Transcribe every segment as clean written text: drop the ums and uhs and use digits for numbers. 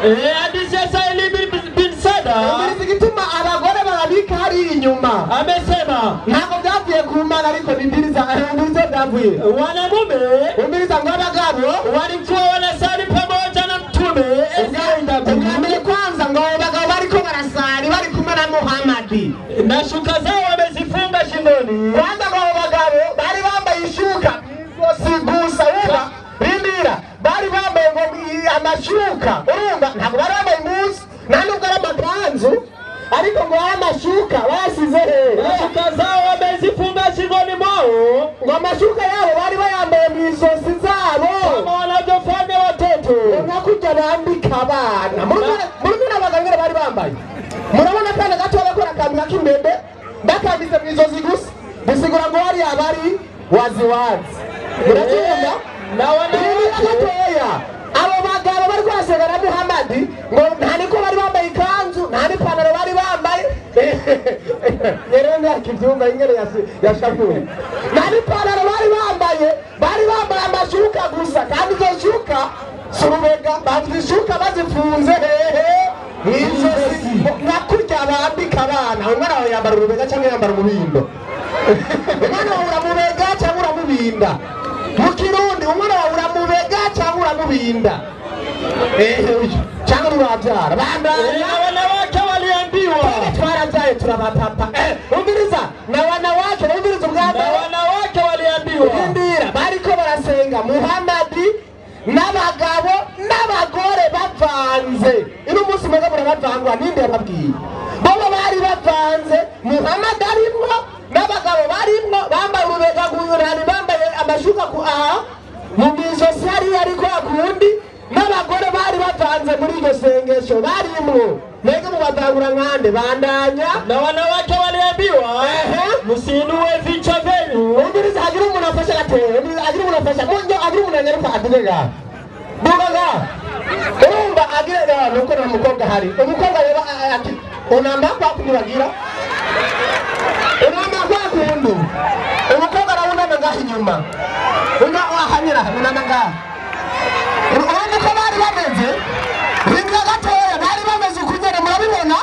Hadithi ya Saili bin Sada. Gituma abagore barabika hari inyuma. Amesema ntabwo byavuye ku Mana ariko bindiriza byavuye. Wanamume umiriza ngo abagabo walikuwa wanasali pamoja na Mtume. Ubwambere kwanza ngo abagabo bariko barasali bari kumwe na Muhammadi na shuka zao wamezifunga shingoni. Kwanza ngo abagabo bari bambaye ishuka sigusa uba bindira bari bambaye ngo amashuka urumva ntabwo bari bambaye impuzu nta nubwo ari amakanzu ariko ngo amashuka basize shuka zao wamezifunga shingoni mwao. Ngo amashuka yabo bari bayambaye mu izosi zabo kama wanavyofanya watoto nkakurya bambika abana. Murumuna abagangere bari bambaye murabona kana gato bakora akantu k'imbebe bakambize mu izosi gusa bisigura ngo wari abari waziwazi. Muracyumva na wanatoya abo bagabo bari kwasega na Muhammadi ngo nta niko bari bambaye ikanzu nta n'ipantaro bari bambaye rero ntakibyumva ingere yashavuye nta n'ipantaro bari bambaye amashuka gusa kandi izo shuka surubega bazishuka bazifunze nakurya bambika abana umwana wawe yambara urubega cyangwa yambara umubindo umwana wawe uramubega cyangwa uramubinda mu Kirundi umwana wawe uramubega cyangwa uramubinda cyangwa urabyara bandanya. Wanawake waliambiwa twarabyaye turabapapa umviriza na wanawake umviriza ubwabo na wanawake waliambiwa indira bariko barasenga Muhammadi n'abagabo n'abagore bavanze. Ino munsi mwega murabavangwa ninde yababwiye bobo bari bavanze Muhammadi arimwo n'abagabo barimwo bambaye urubega guhurana bambaye amashuka ku mu mizosi ariko akundi n'abagore bari bavanze muri iryo sengesho barimwo. Mwege mubavangura nkande bandanya. Na wanawake waliambiwa musinue vichwa vyenu. Umviriza hagira umuntu afasha gatero hagira umuntu afasha munyo hagira umuntu anyaruka adurega dugaga urumva agira nuko na mukobwa hari umukobwa reba ati unamba kwa kubagira unamba kwa kundu umukobwa rawunda ngaho inyuma una ahanyira unana ngaho urumva ko bari bameze rimwe gatoya bari bameze ukugera murabibona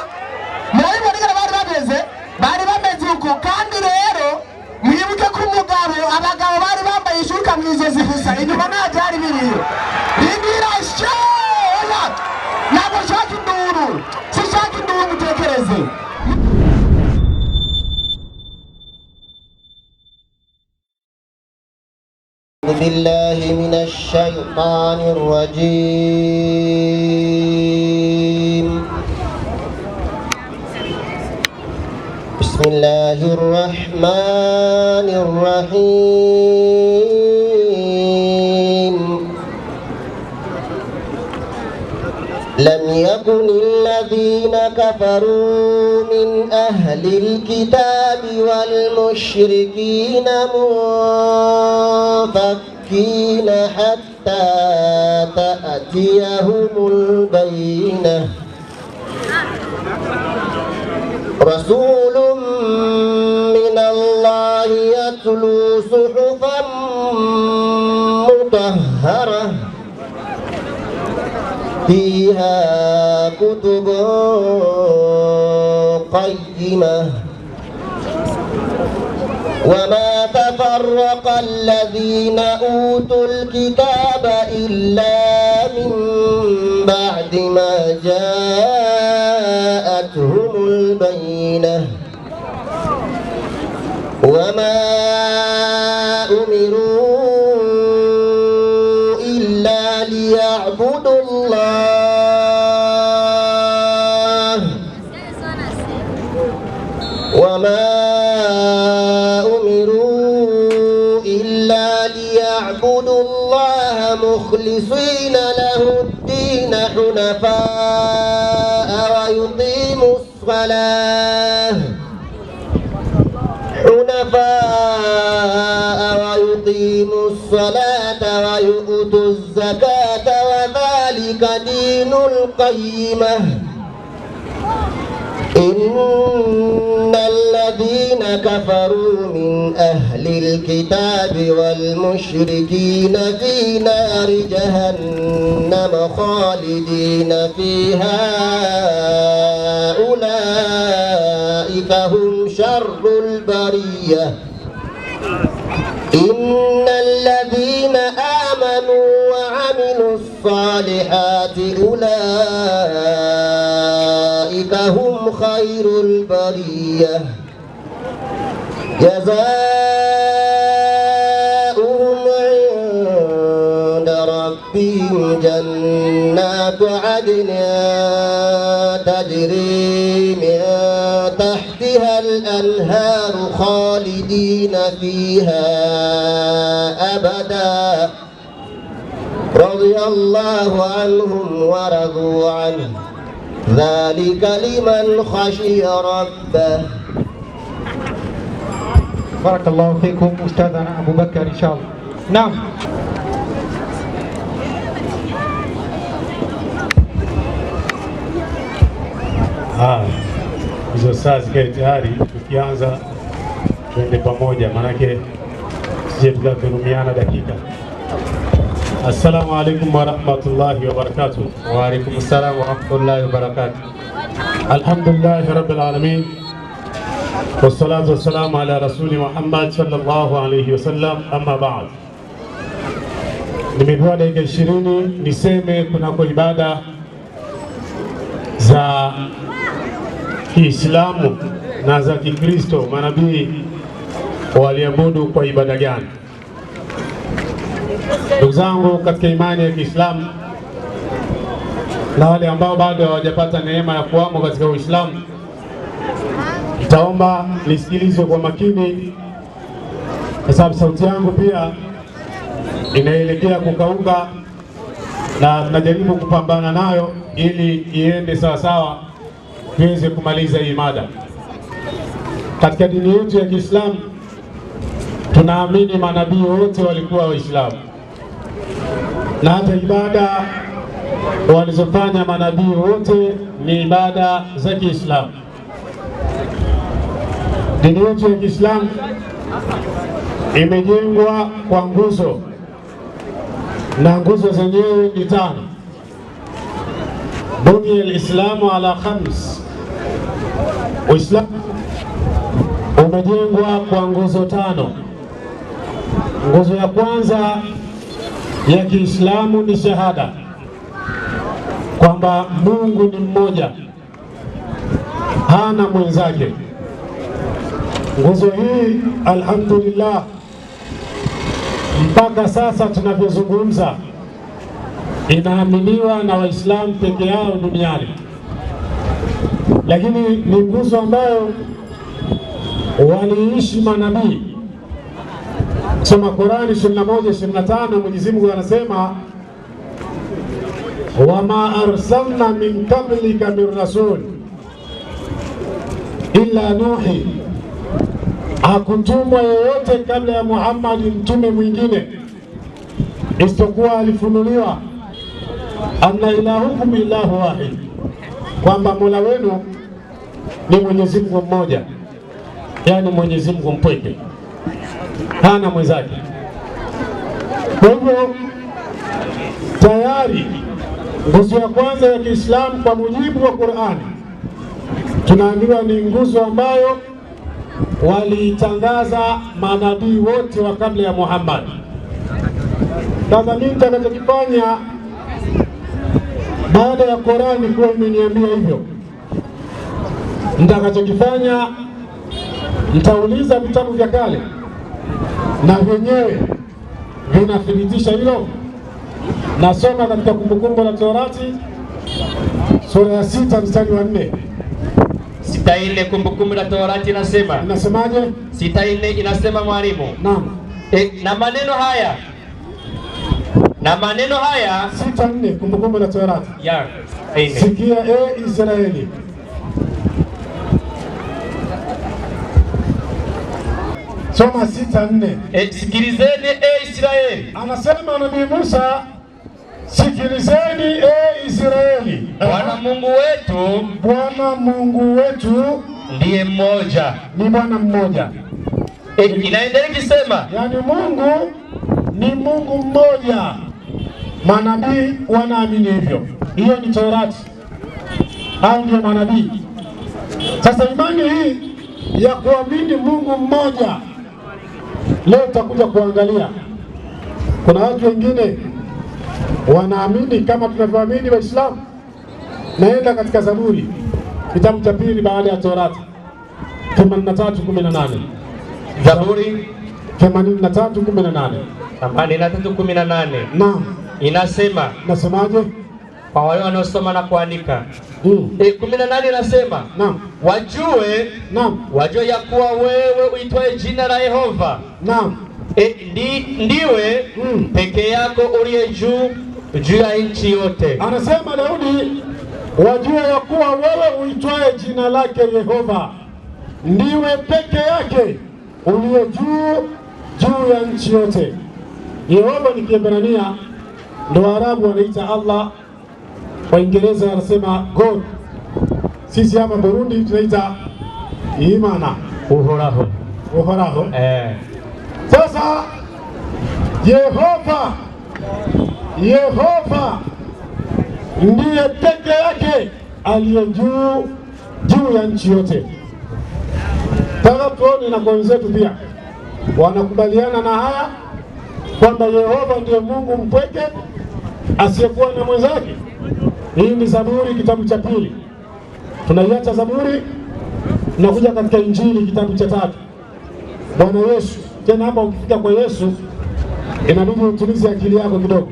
bari bameze uko kandi rero mwibuke ko umugabo abagabo bari bambaye ishuka mu izosi gusa inyuma nta byari biriyo bibira shoya ntabwo nshaka induru sishaka induru mutekereze. بالله من الشيطان الرجيم. بسم الله الرحمن الرحيم. لم يكن الذين كفروا من أهل الكتاب والمشركين منفكين حتى تأتيهم البينة. رسول من الله يتلو صحفا مطهرة فيها كتب قيمة. وما تفرق الذين أوتوا الكتاب إلا من بعد ما جاءتهم البينة. وما أمروا إلا ليعبدوا الله مخلصين له الدين حنفاء ويقيموا الصلاة ويؤتوا الزكاة وذلك دين القيمة. إن إن الذين كفروا من أهل الكتاب والمشركين في نار جهنم خالدين فيها أولئك هم شر البرية إن الذين آمنوا وعملوا الصالحات أولئك هم خير البرية جزاؤهم عند ربهم جنات عدن تجري من تحتها الأنهار خالدين فيها أبدا رضي الله عنهم ورضوا عنه ذلك لمن خشي ربه. بارك الله فيكم أستاذنا أبو بكر إن شاء الله. نعم. Hizo saa zikae tayari, tukianza tuende pamoja, manake sije tukakurumiana dakika. Assalamu alaikum wa rahmatullahi wa barakatuh. Wa alaikum assalam wa rahmatullahi wa barakatuh. Alhamdulillahi rabbil alamin. Wassalatu wassalamu ala rasuli Muhammad sallallahu alayhi wasallam, amma ba'd. Nimepewa dakika 20 niseme kunako ibada za Kiislamu na za Kikristo manabii waliabudu kwa ibada gani. Ndugu zangu katika imani ya Kiislamu na wale ambao bado hawajapata neema ya kuamo katika Uislamu, nitaomba nisikilizwe kwa makini, kwa sababu sauti yangu pia inaelekea kukauka na tunajaribu kupambana nayo ili iende sawa sawa tuweze kumaliza hii mada. Katika dini yetu ya Kiislamu tunaamini manabii wote walikuwa Waislamu, na hata ibada walizofanya manabii wote ni ibada za Kiislamu. Dini yetu ya Kiislamu imejengwa kwa nguzo, na nguzo zenyewe ni 5. Bunya al-Islamu ala 5. Uislamu umejengwa kwa nguzo 5. Nguzo ya kwanza ya Kiislamu ni shahada kwamba Mungu ni mmoja, hana mwenzake. Nguzo hii alhamdulillah mpaka sasa tunavyozungumza inaaminiwa na Waislamu peke yao duniani, lakini ni nguzo ambayo waliishi manabii. Soma Qurani 21:25, Mwenyezi Mungu anasema wama arsalna min qablika min rasul illa nuhi, hakutumwa yeyote kabla ya Muhammad mtume mwingine isipokuwa alifunuliwa anna ilahukum ilahu wahid, kwamba Mola wenu ni Mwenyezi Mungu mmoja, yani Mwenyezi Mungu mpweke, hana mwenzake. Kwa hivyo tayari nguzo ya kwanza ya Kiislamu kwa mujibu wa Qur'ani tunaambiwa ni nguzo ambayo walitangaza manabii wote wa kabla ya Muhammad. Sasa mimi nitakachokifanya baada ya Qur'ani kuwa imeniambia hivyo, nitakachokifanya nitauliza vitabu vya kale na vyenyewe vinathibitisha hilo. Nasoma katika Kumbukumbu la Torati sura ya 6 mstari wa 4. 6:4 Kumbukumbu la Torati inasema. Inasemaje? 6:4 inasema mwalimu. Naam. Na maneno haya 6:4 Kumbukumbu la Torati. Ya. Sikia Israeli. Soma 6:4. Sikilizeni Israeli. Anasema Nabii Musa, sikilizeni Israeli. Bwana Mungu wetu ndiye mmoja, ni Bwana mmoja. Inaendelea kisema, yani Mungu ni Mungu mmoja. Manabii wanaamini hivyo. Hiyo ni Torati, au ndio manabii. Sasa imani hii ya kuamini Mungu mmoja, leo tutakuja kuangalia. Kuna watu wengine wanaamini kama tunavyoamini Waislamu. Naenda katika Zaburi, kitabu cha pili baada ya Torati, 83:18. Zaburi 83:18. 83:18. Naam. Inasema, nasemaje? Kwa wale wanaosoma na kuandika. 18 inasema, naam, wajue ya kuwa wewe uitwaye jina la Yehova. Naam. Ndiwe peke yako uliye juu ya nchi yote. Anasema Daudi, wajue ya kuwa wewe uitwaye jina lake Yehova, ndiwe peke yake uliye juu ya nchi yote. Yehova ni Kiebrania, ndo Arabu wanaita Allah, Waingereza wanasema God. Sisi hapa Burundi tunaita Imana, Uhoraho. Sasa Yehova ndiye peke yake aliye juu ya nchi yote. Taka tuone na kwa wenzetu pia wanakubaliana na haya kwamba Yehova ndiye Mungu mpweke asiyekuwa na mwenzake. Hii ni Zaburi kitabu cha pili. Tunaiacha Zaburi, tunakuja katika Injili kitabu cha 3. Bwana Yesu, tena hapa ukifika kwa Yesu inabidi utulize akili yako kidogo,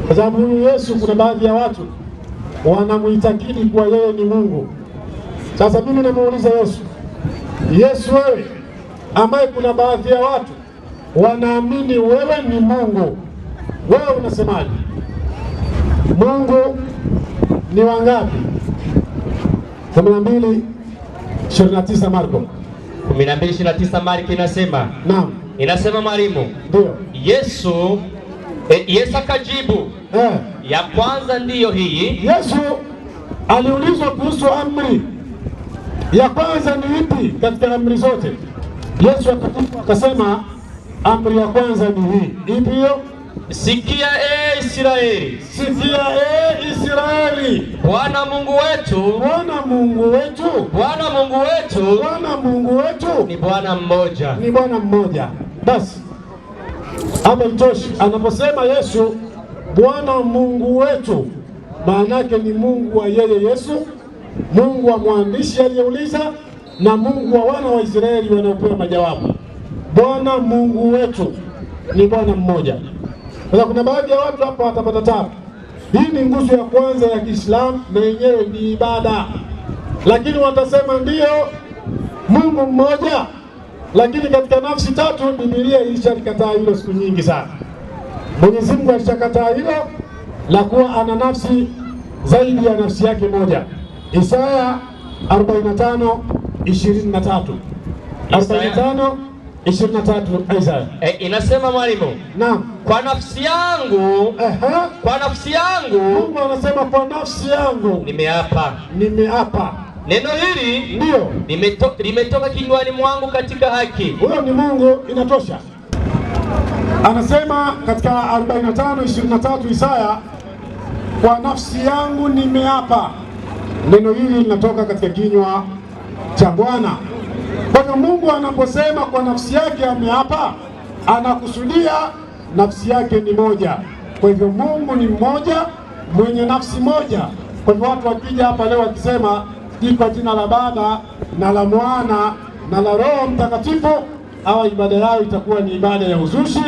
kwa sababu huyu Yesu kuna baadhi ya watu wanamuitakidi kuwa yeye ni Mungu. Sasa mimi namuuliza Yesu, wewe ambaye kuna baadhi ya watu wanaamini wewe ni Mungu, wewe unasemaje? Mungu ni wangapi? 12:29 Marko. 12:29 Marko inasema. Naam. Inasema mwalimu. Ndio. Yesu akajibu, ya kwanza ndiyo hii. Yesu aliulizwa kuhusu amri ya kwanza ni ipi katika amri zote. Yesu akasema amri ya kwanza ni hii. Ipi hiyo? Sikia Israeli. Sikia Israeli. Bwana Mungu wetu ni Bwana mmoja. Ni Bwana mmoja. Basi hapa mtoshi anaposema Yesu Bwana Mungu wetu, maana yake ni Mungu wa yeye Yesu, Mungu wa mwandishi aliyeuliza, na Mungu wa wana wa Israeli wanaopewa majawabu. Bwana Mungu wetu ni Bwana mmoja. Sasa kuna baadhi ya watu hapa watapata tabu. Hii ni nguzo ya kwanza ya Kiislamu na yenyewe ni ibada, lakini watasema ndiyo Mungu mmoja, lakini katika nafsi tatu. Biblia ilishakataa hilo siku nyingi sana. Mwenyezi Mungu alishakataa hilo la kuwa ana nafsi zaidi ya nafsi yake moja. Isaya 45:23. 45:23 Isaya. Inasema mwalimu. Naam. Kwa nafsi yangu. Kwa nafsi yangu. Mungu anasema kwa nafsi yangu nimeapa. Neno hili ndio limetoka kinywani mwangu katika haki. Huyo ni Mungu, inatosha. Anasema katika 45:23 Isaya, kwa nafsi yangu nimeapa. Neno hili linatoka katika kinywa cha Bwana. Kwa hiyo Mungu anaposema kwa nafsi yake ameapa, anakusudia nafsi yake ni moja. Kwa hivyo Mungu ni mmoja, mwenye nafsi moja. Kwa hivyo watu wakija hapa leo wakisema kwa jina la Baba na la Mwana na la Roho Mtakatifu, hawa ibada yao itakuwa ni ibada ya uzushi,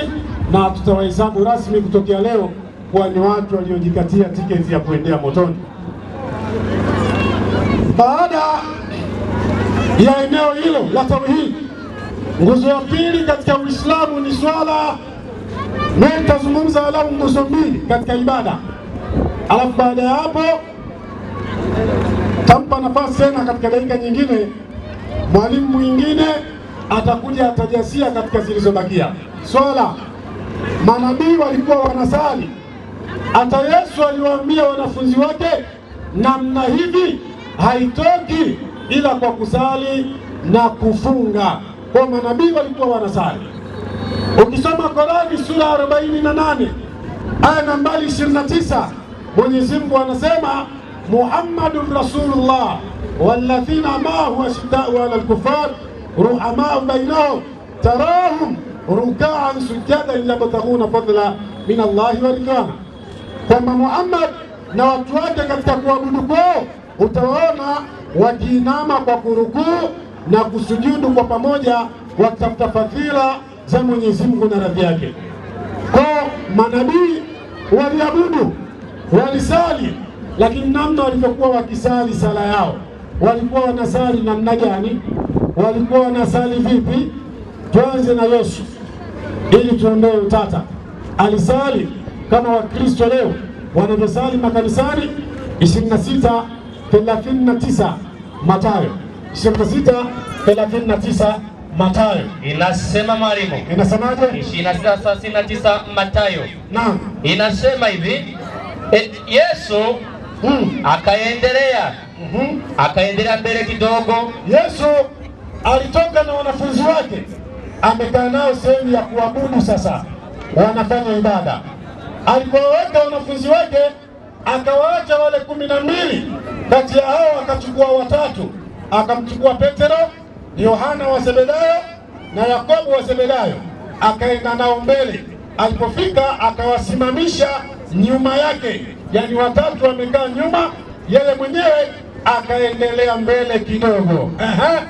na tutawahesabu rasmi kutokea leo kuwa ni watu waliojikatia tiketi ya kuendea motoni. Baada ya eneo hilo la tauhid, nguzo ya pili katika Uislamu ni swala. Mimi nitazungumza walau nguzo mbili katika ibada, alafu baada ya hapo tampa nafasi tena katika dakika nyingine mwalimu mwingine atakuja atajasia katika zilizobakia. Swala, manabii walikuwa wanasali, hata Yesu aliwaambia wanafunzi wake namna hivi haitoki ila kwa kusali na kufunga. Kwa manabii walikuwa wanasali. Ukisoma Qurani sura 48 aya nambari 29, Mwenyezi Mungu anasema Muhammadur Rasulullah walladhina ma'ahu ashidda'u 'alal kuffar ruhama'u bainahum tarahum ruk'an sujadan yabtaghuna fadla min Allahi wa ridwana. Kwamba Muhammad na watu wake katika kuabudu kwao utawaona wakiinama kwa kurukuu na kusujudu kwa pamoja, wakitafuta fadhila za Mwenyezi Mungu na radhi yake. Kwa manabii waliabudu, walisali, lakini namna walivyokuwa wakisali sala yao, walikuwa wanasali namna gani? Walikuwa wanasali vipi? Tuanze na Yesu ili tuondoe utata. Alisali kama Wakristo leo wanavyosali makanisani 26:39 Mathayo 26:39 Mathayo. Inasema mwalimu. Inasemaje? 26:39 Mathayo. Naam. Inasema hivi, Yesu akaendelea mbele kidogo. Yesu alitoka na wanafunzi wake, amekaa nao sehemu ya kuabudu. Sasa wanafanya ibada. Alipowaweka wanafunzi wake, akawaacha wale 12. Kati ya hao akachukua watatu, akamchukua Petero, Yohana wa Zebedayo na Yakobo wa Zebedayo, akaenda nao mbele. Alipofika akawasimamisha nyuma yake, yani watatu wamekaa nyuma, yeye mwenyewe akaendelea mbele kidogo.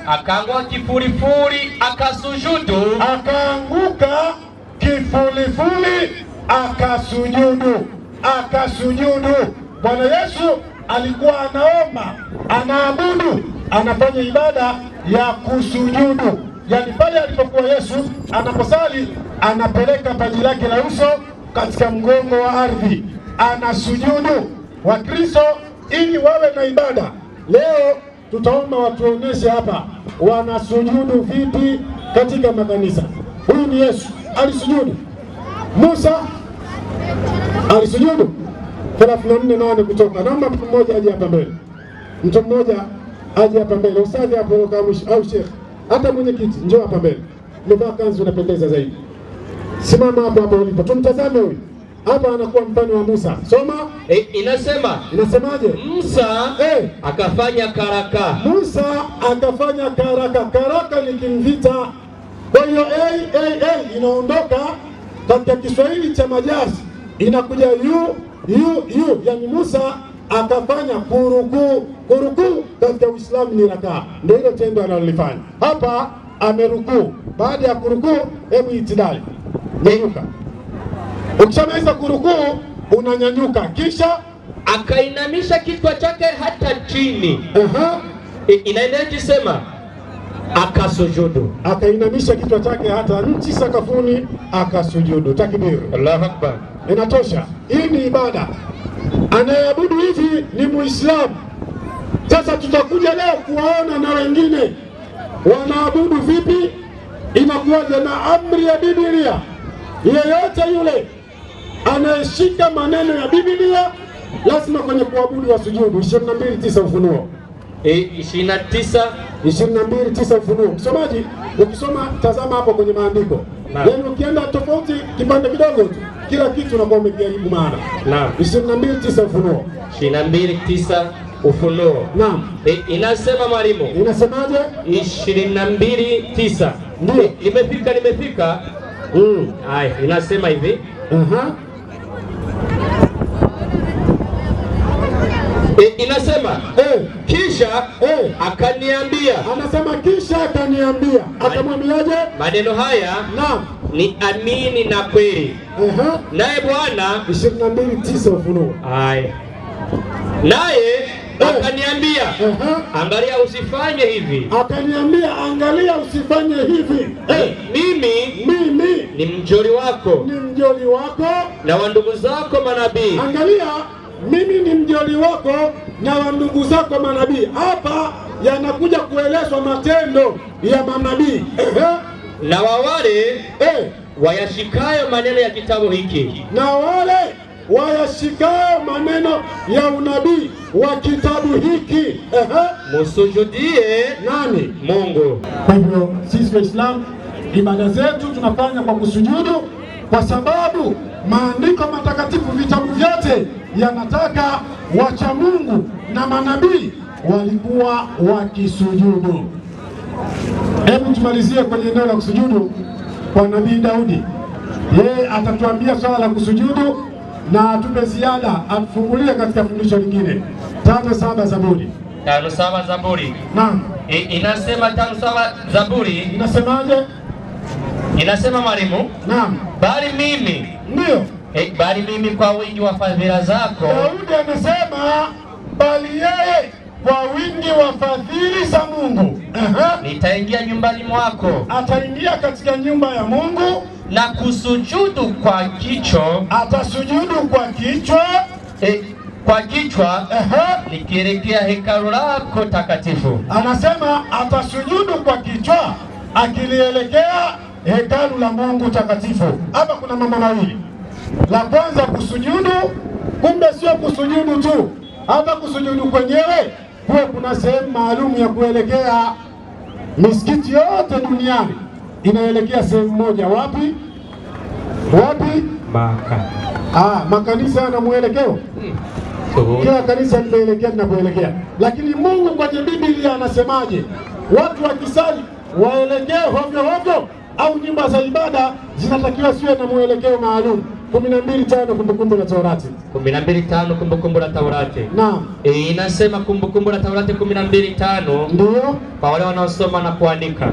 Akaanguka kifurifuri akasujudu. Akaanguka kifurifuri akasujudu. Bwana Yesu alikuwa anaomba, anaabudu, anafanya ibada ya kusujudu. Yani pale alipokuwa Yesu anaposali, anapeleka paji lake la uso katika mgongo wa ardhi, anasujudu. Wakristo ili wawe na ibada, leo tutaomba watuonyeshe hapa wanasujudu vipi katika makanisa. Huyu ni Yesu, alisujudu. Musa alisujudu 34:8 Kutoka. Naomba mtu mmoja aje hapa mbele, mtu mmoja aje hapa mbele. Ustadhi hapo au Sheikh, hata mwenyekiti, njoo hapa mbele. Umevaa kanzu, unapendeza zaidi. Simama hapo hapo ulipo, tumtazame huyu hapa, anakuwa mfano wa Musa. Soma. Inasemaje? Musa akafanya karaka. Musa akafanya karaka. Karaka ni kimvita. Kwa hiyo inaondoka katika Kiswahili cha majazi, inakuja yu, yani Musa akafanya kurukuu. Kurukuu katika Uislamu ni rakaa, ndio hilo tendo analolifanya hapa. Amerukuu. Baada ya kurukuu, hebu itidali, nyanyuka. Ukishamaliza kurukuu unanyanyuka, kisha akainamisha kichwa chake hata chini. Inaendelea kusema akasujudu. Akainamisha kichwa chake hata nchi sakafuni, akasujudu. Takbir, Allahu Akbar. Inatosha. Hii ni ibada. Anayeabudu hivi ni Muislamu. Sasa tutakuja leo kuwaona na wengine wanaabudu vipi, inakuwaje na amri ya Biblia. Yeyote yule anayeshika maneno ya Biblia lazima kwenye kuabudu wa sujudu. 22:9 Ufunuo. 22:9 Ufunuo. Msomaji, ukisoma tazama hapo kwenye maandiko. Yaani ukienda tofauti kipande kidogo tu, kila kitu unakuwa umejaribu maana. 22:9 Ufunuo. 22:9 Ufunuo. Naam. Inasema mwalimu. Inasemaje? 22:9. Ndio. Nimefika. Haya, inasema hivi. Inasema kisha akaniambia. Anasema kisha akaniambia. Akamwambiaje? Maneno haya naam, ni amini na kweli. Naye Bwana 22:9 Ufunuo. Haya. Naye akaniambia, angalia usifanye hivi. Akaniambia, angalia usifanye hivi. Mimi ni mjoli wako. Ni mjoli wako na wa ndugu zako manabii. Angalia, mimi ni mjoli wako na wa ndugu zako manabii. Hapa yanakuja kuelezwa matendo ya manabii. Na wale wayashikayo maneno ya kitabu hiki. Na wale wayashikayo maneno ya unabii wa kitabu hiki. Musujudie nani? Mungu. Kwa hivyo sisi Waislamu ibada zetu tunafanya kwa kusujudu, kwa sababu maandiko matakatifu, vitabu vyote yanataka wacha Mungu na manabii walikuwa wakisujudu. Hebu tumalizie kwenye eneo la kusujudu kwa Nabii Daudi. Yeye atatuambia swala la kusujudu na atupe ziada, atufungulie katika fundisho lingine. 5:7 Zaburi. 5:7 Zaburi. Naam. Inasema 5:7 Zaburi. Inasemaje? Inasema mwalimu? Naam. Bali mimi. Ndio. Bali mimi kwa wingi wa fadhila zako. Daudi anasema bali yeye kwa wingi wa fadhili za Mungu. Nitaingia nyumbani mwako. Ataingia katika nyumba ya Mungu na kusujudu kwa kichwa. Atasujudu kwa kichwa. Kwa kichwa nikielekea hekalu lako takatifu. Anasema atasujudu kwa kichwa akilielekea hekalu la Mungu takatifu. Hapa kuna mambo mawili. La kwanza kusujudu, kumbe sio kusujudu tu. Hata kusujudu kwenyewe kuwe kuna sehemu maalum ya kuelekea. Misikiti yote duniani inaelekea sehemu moja. Wapi? Wapi? Maka. Makanisa yana mwelekeo. Kila kanisa linaelekea linapoelekea. Lakini Mungu kwenye Biblia anasemaje? Watu wakisali waelekee hovyo hovyo, au nyumba za ibada zinatakiwa siwe na mwelekeo maalum? 12:5 Kumbukumbu la Taurati. 12:5 Kumbukumbu la Taurati. Naam. Inasema Kumbukumbu la Taurati 12:5. Ndio. Kwa wale wanaosoma na kuandika.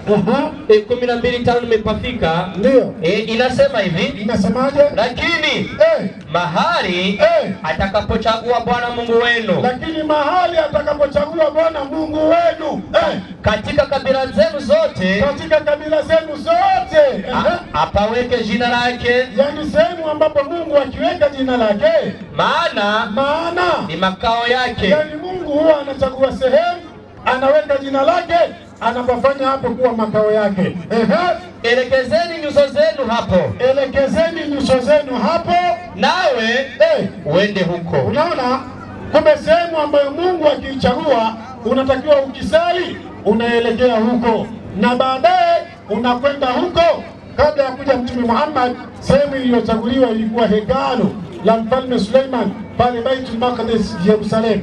12:5 nimepafika. Ndio. Inasema hivi. Inasemaje? Lakini mahali atakapochagua Bwana Mungu wenu. Lakini mahali atakapochagua Bwana Mungu wenu. Katika kabila zenu zote. Katika kabila zenu zote. Apaweke jina lake. Yani sehemu ambapo Mungu akiweka jina lake. Maana ni makao yake. Yani Mungu huwa anachagua sehemu, anaweka jina lake, anapofanya hapo kuwa makao yake. Elekezeni nyuso zenu hapo. Elekezeni nyuso zenu hapo. Nawe uende huko. Unaona? Kumbe sehemu ambayo Mungu akiichagua unatakiwa ukisali unaelekea huko, na baadaye unakwenda huko. Kabla ya kuja Mtume Muhammad, sehemu iliyochaguliwa ilikuwa hekalu la Mfalme Suleiman pale Baitul Maqdis, Yerusalemu.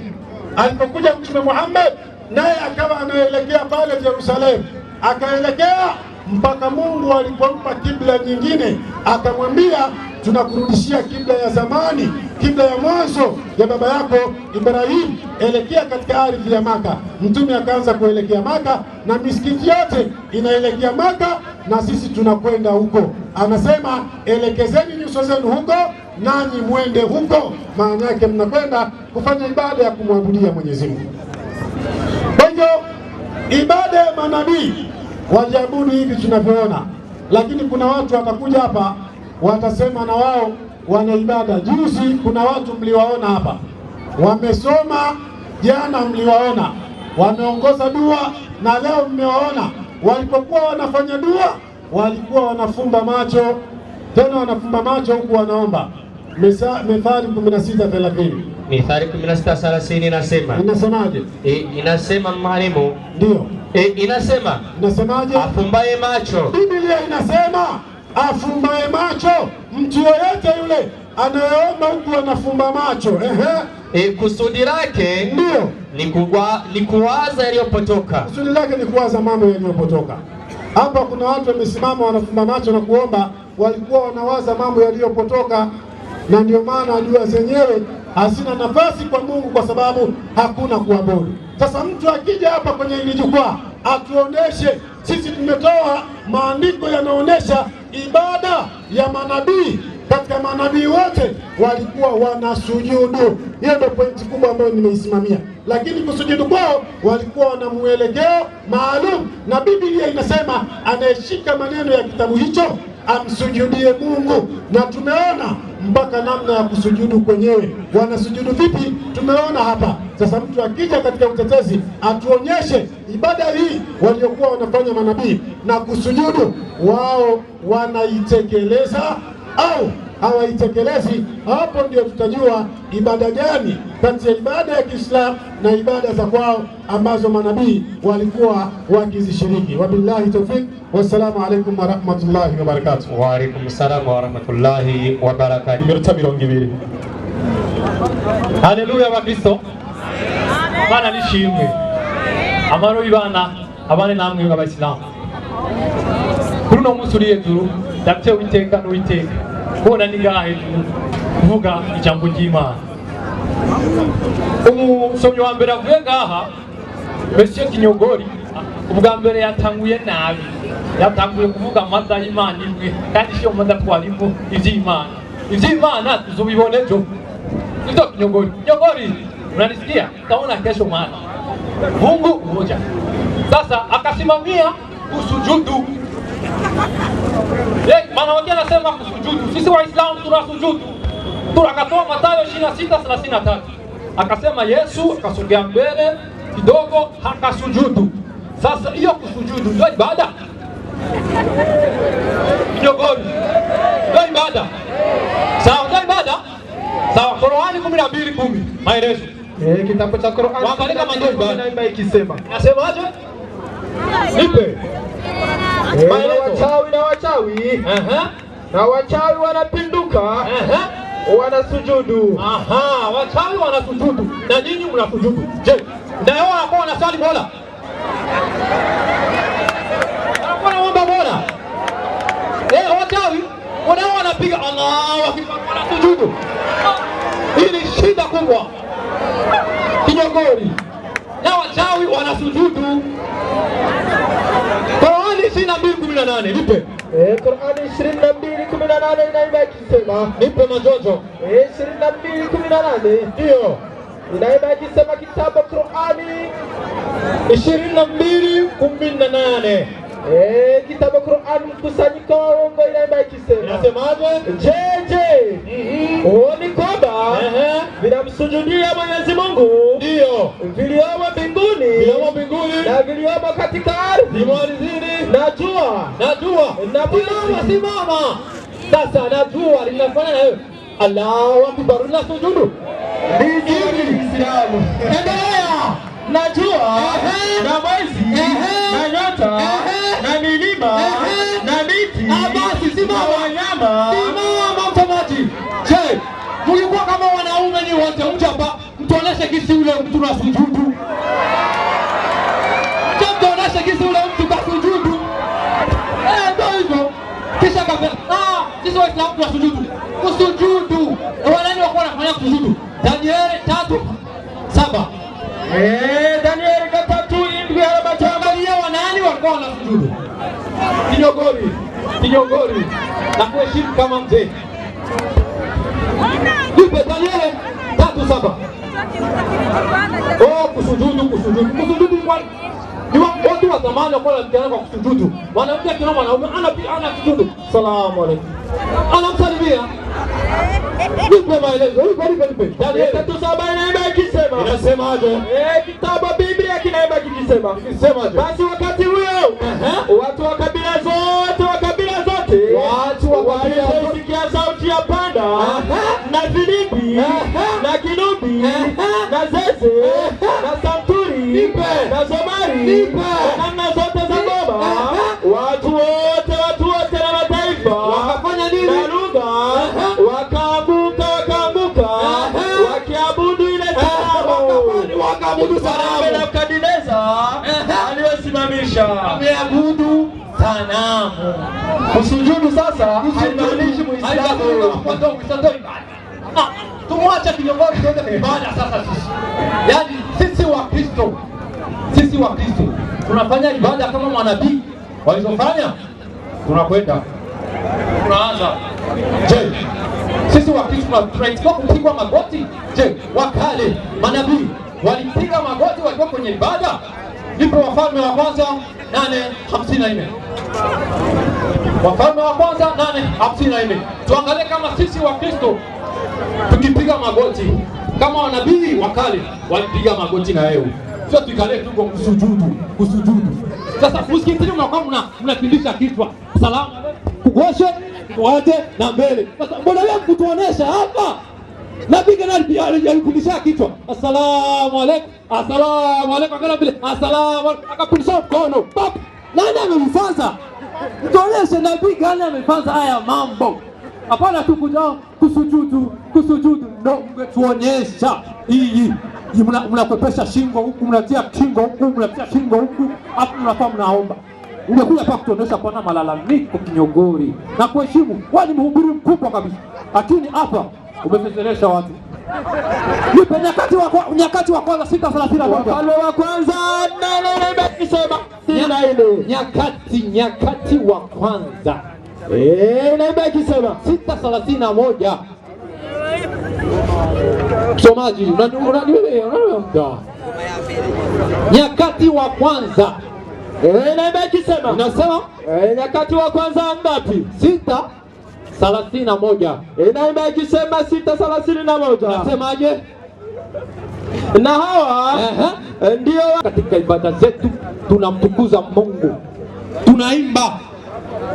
Alipokuja Mtume Muhammad, naye akawa anaelekea pale Yerusalemu, akaelekea mpaka Mungu alipompa kibla nyingine, akamwambia tunakurudishia kibla ya zamani, kibla ya mwanzo ya baba yako Ibrahim, elekea katika ardhi ya Maka. Mtume akaanza kuelekea Maka na misikiti yote inaelekea Maka, na sisi tunakwenda huko. Anasema elekezeni nyuso zenu huko, nanyi mwende huko. Maana yake mnakwenda kufanya ibada ya kumwabudia Mwenyezi Mungu. Kwa hivyo ibada ya manabii waliabudu hivi tunavyoona, lakini kuna watu watakuja hapa watasema na wao wana ibada. Juzi kuna watu mliwaona hapa wamesoma, jana mliwaona wameongoza dua, na leo mmewaona walipokuwa wanafanya dua walikuwa wanafumba macho, tena wanafumba macho huku wanaomba. Mithali 16:30. Mithali 16:30 inasema. Inasemaje? Inasema mwalimu. Ndio. Inasemaje? Afumbaye macho. Biblia inasema afumbaye macho, mtu yoyote yule anayeomba huku anafumba macho. Kusudi lake ndio ni kuwaza yaliyopotoka. Kusudi lake ni kuwaza mambo yaliyopotoka. Hapa kuna watu wamesimama wanafumba macho na kuomba, walikuwa wanawaza mambo yaliyopotoka, na ndio maana dua zenyewe hazina nafasi kwa Mungu, kwa sababu hakuna kuabudu. Sasa mtu akija hapa kwenye hili jukwaa atuoneshe, sisi tumetoa maandiko yanaonesha ibada ya manabii. Katika manabii wote walikuwa wanasujudu. Hiyo ndio pointi kubwa ambayo nimeisimamia. Lakini kusujudu kwao walikuwa wana mwelekeo maalum, na Biblia inasema anayeshika maneno ya kitabu hicho amsujudie Mungu. Na tumeona mpaka namna ya kusujudu kwenyewe, wanasujudu vipi, tumeona hapa. Sasa mtu akija katika utetezi atuonyeshe ibada hii waliokuwa wanafanya manabii na kusujudu wao wanaitekeleza au hawaitekelezi, hapo ndio tutajua ibada gani kati ya ibada ya Kiislamu na ibada za kwao ambazo manabii walikuwa wakizishiriki. Wabillahi tawfik, wassalamu alaikum warahmatullahi wabarakatuh. Wa alaikum salam warahmatullahi wabarakatuh. Mirta mirongo ibiri. Haleluya bakristo. Bana nishimwe. Amaro ibana abane namwe ng'abayisilamu. Kuri no musuri hejuru ndatewe iteka n'uwiteka. Kubona ni ngaha hejuru kuvuga ijambo ry'Imana. Umusomyi wa mbere avuye ngaha Monsieur Kinyogori ubwa mbere yatanguye nabi. Yatanguye kuvuga amata y'Imana imwe kandi sio amata twalimo ivy'Imana. Ivy'Imana tuzobibona ejo. Ndio Kinyogori. Kinyogori unanisikia? Taona kesho mwana. Mungu mmoja. Sasa akasimamia kusujudu. Maana wengine anasema kusujudu. Sisi Waislamu tunasujudu. Akatoa Mathayo 26:33. Akasema Yesu akasogea mbele kidogo akasujudu. Sasa hiyo kusujudu ndio ibada. Kinyogori. Ndio ibada. Sawa, ndio ibada. Sawa, Qur'ani 12:10. Maelezo. Kitabu cha Qur'ani waangalie kama ndio ibada ikisema. Nasemaje? Nipe. Wachawi na wachawi wanapinduka. Wanasujudu. Wachawi wanasujudu. Na nyinyi mnasujudu. Je, ndio wao wanasali bora? Wanaomba bora. Wachawi wanao wanapiga Allahu Akbar wanasujudu. Hii ni shida kubwa. Kinyogori. Na wachawi wanasujudu. Qur'ani 22:18 nipe. Qur'ani 22:18 inaimba ikisema, nipe majojo. 22:18 ndio inaimba ikisema kitabu Qur'ani 22:18. Kitabu Qur'ani mkusanyiko wa uongo inaimba ikisema. Inasemaje? Jeje. Ni kwamba vinamsujudia Mwenyezi Mungu. Ndio. Viliomo mbinguni. Na viliomo katika ardhi. Na jua. Simama. Sasa na jua linafanya na wewe. Allahu Akbar linasujudu. Ndio Uislamu. Endelea. Na jua. Na mwezi. Na nyota. Na milima. Na miti. Basi simama. Wanyama. Simama mtamaji. Je, mlikuwa kama wanaume ni wote mtu hapa mtuoneshe kisi ule mtu na sujudu. Mtuoneshe kisi ule mtu kasujudu. Ndio hivyo. Kisha kafa. Sisi Waislamu tunasujudu. Kusujudu. Wanani wako wanafanya kusujudu. Danieli 3:7. Danieli 3:7 angalia wanani walikuwa wanasujudu. Kinyogori. Na kuheshimu kama mzee. Nipe Danieli 3:7. Kusujudu kwa ni watu wa zamani walikuwa wanapigana kwa kusujudu. Mwanamke akiona mwanaume anasujudu. Salamu alaykum. Anamsalimia. Nipe maelezo. Nipe. Danieli 3:7 inaimba ikisema. Inasemaje? Kitabu Biblia kinaimba kikisema. Ikisemaje? Basi wakati huo watu wa kabila zote walisikia sauti ya panda na filimbi na kinubi na zeze na santuri na zomari na namna zote za ngoma. Watu wote na mataifa wakafanya nini? Na lugha wakaanguka wakiabudu ile sanamu. Wakaabudu sanamu na Nebukadneza aliyosimamisha. Wameabudu sanamu. Kusujudu sasa haimaanishi Muislamu. Tumwache Kinyogori tuende ibada sasa sisi. Yaani sisi wa Kristo tunafanya ibada kama manabii walizofanya. Tunakwenda. Tunaanza. Je, sisi wa Kristo tunaitika kupigwa magoti? Je, wakale manabii walipiga magoti wakiwa kwenye ibada? Ndipo Wafalme wa kwanza 8:54. Wafalme wa kwanza 8:54. Tuangalie kama sisi wa Kristo tukipiga magoti kama wanabii wakale walipiga magoti na wewe. Sio tukale tu kwa kusujudu. Sasa msikitini mnakuwa mnapindisha kichwa. Salamu. Worship tuache na mbele. Sasa mbona wewe kutuonesha hapa? Nabii Gani alipindisha kichwa, assalamu alaikum, assalamu alaikum, akala vile assalamu alaikum, akapindisha mkono pap. Nani amemfanza? Tuoneshe Nabii Gani amefanza haya mambo. Hapana tu kuja kusujudu, ndio mngetuonyesha hii. Mnakopesha shingo huku, mnatia shingo huku, mnatia shingo huku, hapo mnakuwa mnaomba. Ungekuja hapa kutuonesha kwa malalamiko Kinyogori na kuheshimu. Wewe ni mhubiri mkubwa kabisa. Lakini hapa umefezeresha watu. Nipe nyakati wa kwanza 6:31. Wafalme wa kwanza neno limesema sina ile. Nyakati wa kwanza. Naomba ikisema 6:31. Msomaji, unanielewa? Nyakati wa kwanza. Naomba ikisema. Unasema? Nyakati wa kwanza ngapi? 6:31. Naomba ikisema 6:31. Unasemaje? Na hawa ndio katika ibada zetu tunamtukuza Mungu. Tunaimba.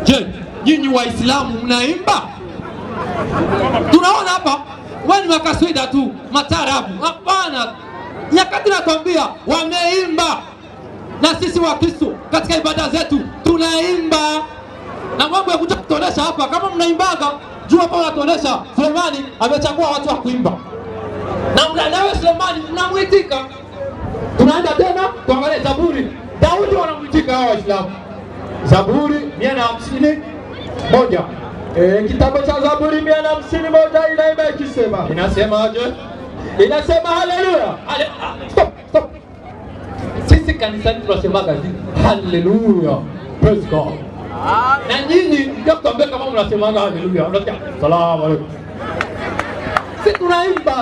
Je, nyinyi Waislamu mnaimba? Tunaona hapa wewe ni makaswida tu, matarabu. Hapana. Nyakati nakwambia wameimba. Na sisi Wakristo katika ibada zetu tunaimba. Na mambo ya kutonesha hapa kama mnaimbaga, jua hapa unatonesha Sulemani amechagua watu wa kuimba. Na nawe Sulemani mnamuitika. Tunaenda tena tuangalie Zaburi. Daudi wanamuitika hao Waislamu. Zaburi 151. Kitabu cha Zaburi 151 inaimba ikisema. Inasemaje? Inasema haleluya. Stop. Sisi kanisani tunasemaga hivi, haleluya, praise God. Na nyinyi mkiambia kama mnasemaga haleluya, unasikia salamu alaykum. Sisi tunaimba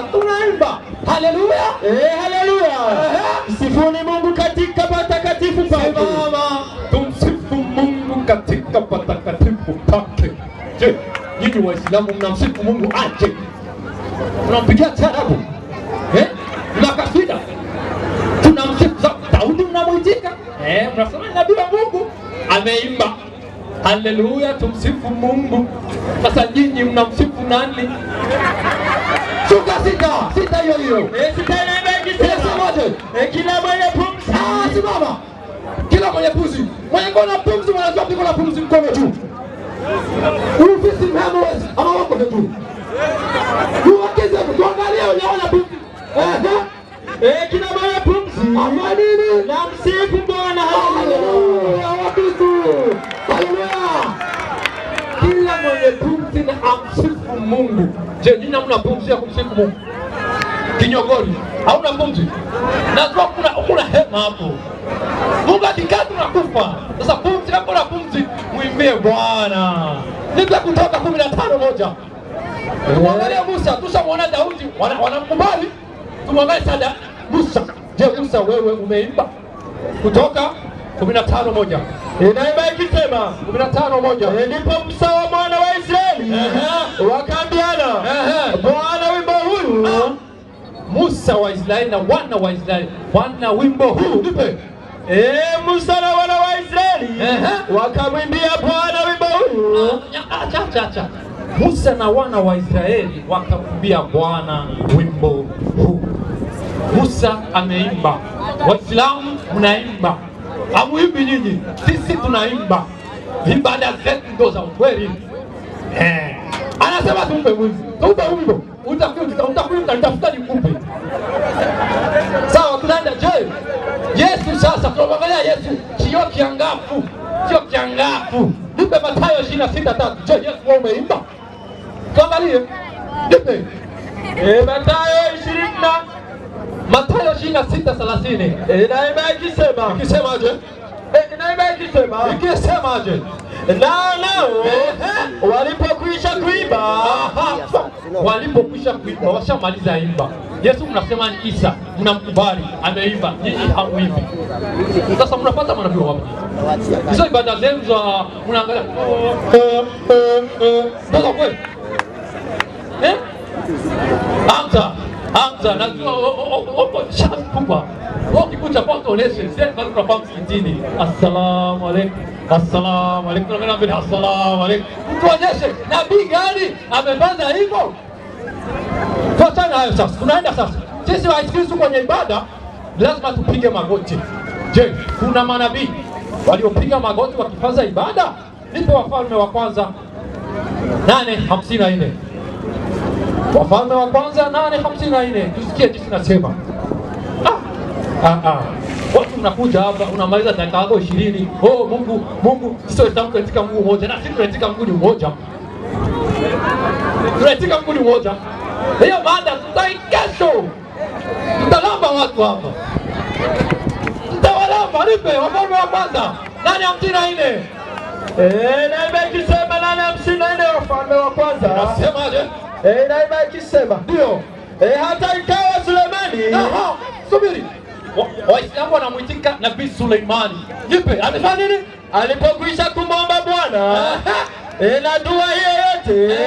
haleluya. Haleluya. Sifuni Mungu katika patakatifu pake. Mama, tumsifu Mungu katika patakatifu pake. Je, nyinyi Waislamu mnamsifu Mungu aje? Mnampigia tarabu? Mnakasida? Tunamsifu Daudi mnamuitika? Mnasema nabii wa Mungu ameimba haleluya, tumsifu Mungu. Sasa nyinyi mnamsifu nani? Shuka sita hiyo. Sita inaimba ikisema. Kila mwenye pumzi. Simama. Kila mwenye pumzi. Mwenye kona pumzi mwanajua piko na pumzi mkono juu. Ufisi mhemwezi ama wako juu. Uwakize tuangalie unaona pumzi. Kila mwenye pumzi. Ama nini? Na msifu Bwana. Haleluya wakizu. Haleluya. Kila mwenye pumzi na amsifu Mungu. Je, nyinyi hamna pumzi ya kumsifu Mungu? Kinyogori, hauna pumzi? Najua kuna hema hapo. Mungu akikaa tunakufa. Sasa pumzi kama una pumzi, muimbie Bwana. Nipe Kutoka 15:1. Tumwangalie Musa, tushamwona Daudi, wanamkubali. Tumwangalie sada Musa. Je, Musa wewe umeimba? Kutoka 15:1. Inaimba ikisema 15:1. ndipo Musa wa mwana wa Israeli wakaambiana, Bwana wimbo huu. Musa wa Israeli na wana wa Israeli, Bwana wimbo huu nipe. Musa na wana wa Israeli wakamwimbia Bwana wimbo huu. Acha. Musa na wana wa Israeli wakamwimbia Bwana wimbo huu. Musa ameimba. Waislamu mnaimba. Hamuimbi nyinyi, sisi tunaimba. Ibada zetu ndo za ukweli. Anasema tumpe wimbo. Utakuimba nitafuta nikupe. Sawa, tunaenda. Je, Yesu sasa tunamwangalia Yesu sio kiangafu. Nipe Mathayo 26:3. Je, Yesu wewe umeimba? Tuangalie. Nipe. Mathayo 26:30. Inaimba ikisema. Ikisemaje? Ikisemaje? Nao walipokwisha kuimba. Walipokwisha kuimba, washamaliza imba. Yesu mnasema ni Isa, mnamkubali ameimba, nyinyi hamuimbi. Sasa mnapata manabii wapi? Hizo ibada zenu za mnaangalia. Ndio kweli. Amta. Hamza na shafi kubwa. Ukikuta poto oneshe sasa bado tunafahamu msikitini. Assalamu alaykum. Assalamu alaykum. Tunaambia assalamu alaykum. Tuonyeshe nabii gani amefanya hivyo? Tuachane hayo sasa. Tunaenda sasa. Sisi Wakristo kwenye ibada lazima tupige magoti. Je, kuna manabii waliopiga magoti wakifanya ibada? Nipo Wafalme wa Kwanza 8:54. Wafalme wa Kwanza 8:54. Tusikie jinsi nasema. Watu mnakuja hapa unamaliza dakika yako 20. Oh Mungu sisi Waislamu tunaitika Mungu mmoja na sisi tunaitika Mungu mmoja. Tunaitika Mungu mmoja. Hiyo baada tutaikesho. Tutalamba watu hapa. Tutawalamba nipe Wafalme wa Kwanza 8:54. Naimba ikisema 8:54 Wafalme wa Kwanza. Nasemaje? Naimba ikisema ndio. Hata ikawa Sulemani. Subiri. Waislamu wanamuitika Nabii Suleimani. Nipe, amefanya nini? Alipokwisha kumwomba Bwana na dua hiyo yote,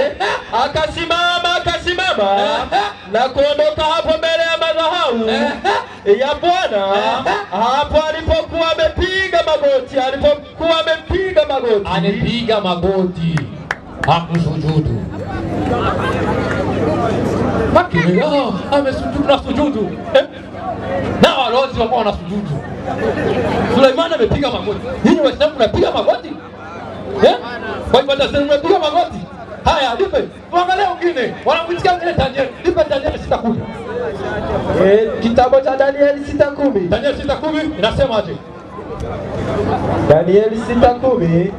akasimama na kuondoka hapo mbele ya madhabahu ya Bwana, hapo alipokuwa amepiga magoti, Amepiga magoti. Hakusujudu. Makini, amesujudu na sujudu. Na walozi wako wanasujudu. Suleimani amepiga magoti. Ninyi Waislamu mnapiga magoti? Kwa hivyo sasa mnapiga magoti. Haya, nipe. Tuangalie wengine. Wanamwitikia vile Daniel. Nipe Daniel 6:10. Kitabu cha Daniel 6:10. Daniel 6:10 inasemaje? Daniel 6:10.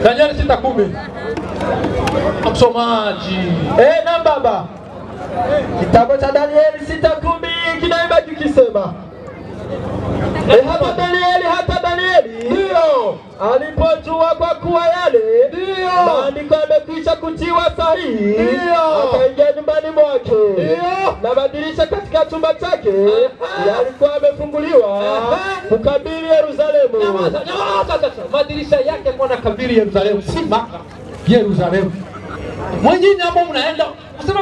Daniel 6:10. Msomaji. Na baba. Kitabu cha Daniel 6:10 kinaimba kikisema hata Danieli ndio alipojua kwa kuwa yale ndio maandiko yamekwisha kutiwa sahihi, akaingia nyumbani mwake, na madirisha katika chumba chake yalikuwa yamefunguliwa kukabili Yerusalemu. Madirisha yake kwa nakabili Yerusalemu, si Maka, Yerusalemu. Mwenyewe hapo mnaenda kusema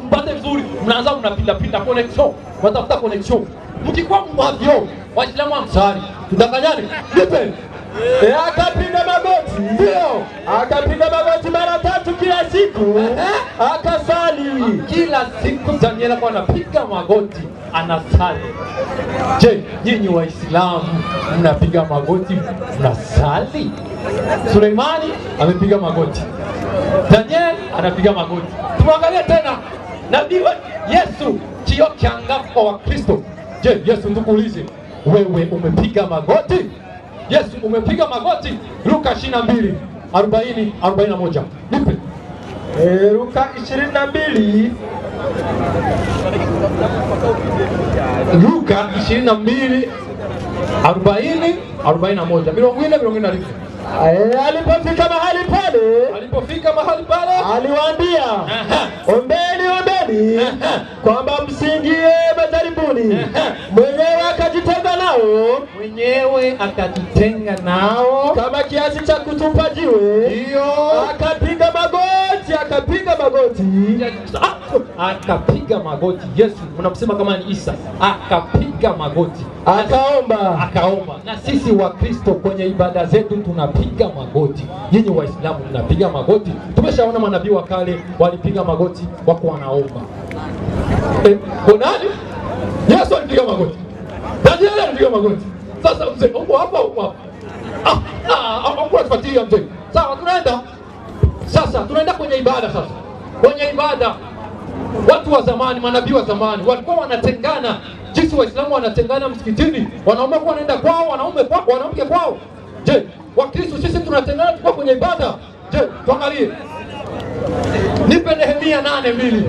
mpate vizuri, mnaanza mnapita connection, watafuta connection. Mkikuwa mwavyo Waislamu amsari tudanganyane. Nipe. Akapiga magoti. Ndio. Akapiga magoti mara 3 kila siku. Akasali kila siku. Daniel kwa anapiga magoti anasali. Je, nyinyi Waislamu mnapiga magoti mnasali? Suleimani amepiga magoti. Daniel anapiga magoti. Tuangalie tena nabii Yesu, kioo kiangavu kwa Wakristo. Je, Yesu tukuulize, wewe umepiga magoti? Yesu umepiga magoti? Luka 22:40-41. Nipe. Luka 22. Luka 22:40-41. Milongine alifu. Alipofika mahali pale aliwaambia, ombeni kwamba msiingie majaribuni. Mwenyewe akajitenga nao kama kiasi cha kutupa jiwe. Ndio. Akapiga magoti. Yesu mnamsema kama ni Isa. Akapiga magoti. Akaomba. Na sisi Wakristo kwenye ibada zetu tunapiga magoti. Nyinyi Waislamu mnapiga magoti? Tumeshaona manabii wa kale walipiga magoti wako wanaomba. Kwa nani? Yesu alipiga magoti. Daniel alipiga magoti. Sasa mzee, uko hapa. Tufuatilia mzee. Sawa, tunaenda kwenye ibada sasa. Kwenye ibada watu wa zamani, manabii wa zamani walikuwa wanatengana. Jinsi Waislamu wanatengana msikitini, wanaume kwa wanaenda kwao, wanawake kwao. Je, Wakristo sisi tunatengana tukao kwenye ibada? Je, tuangalie. Nipe Nehemia 8:2.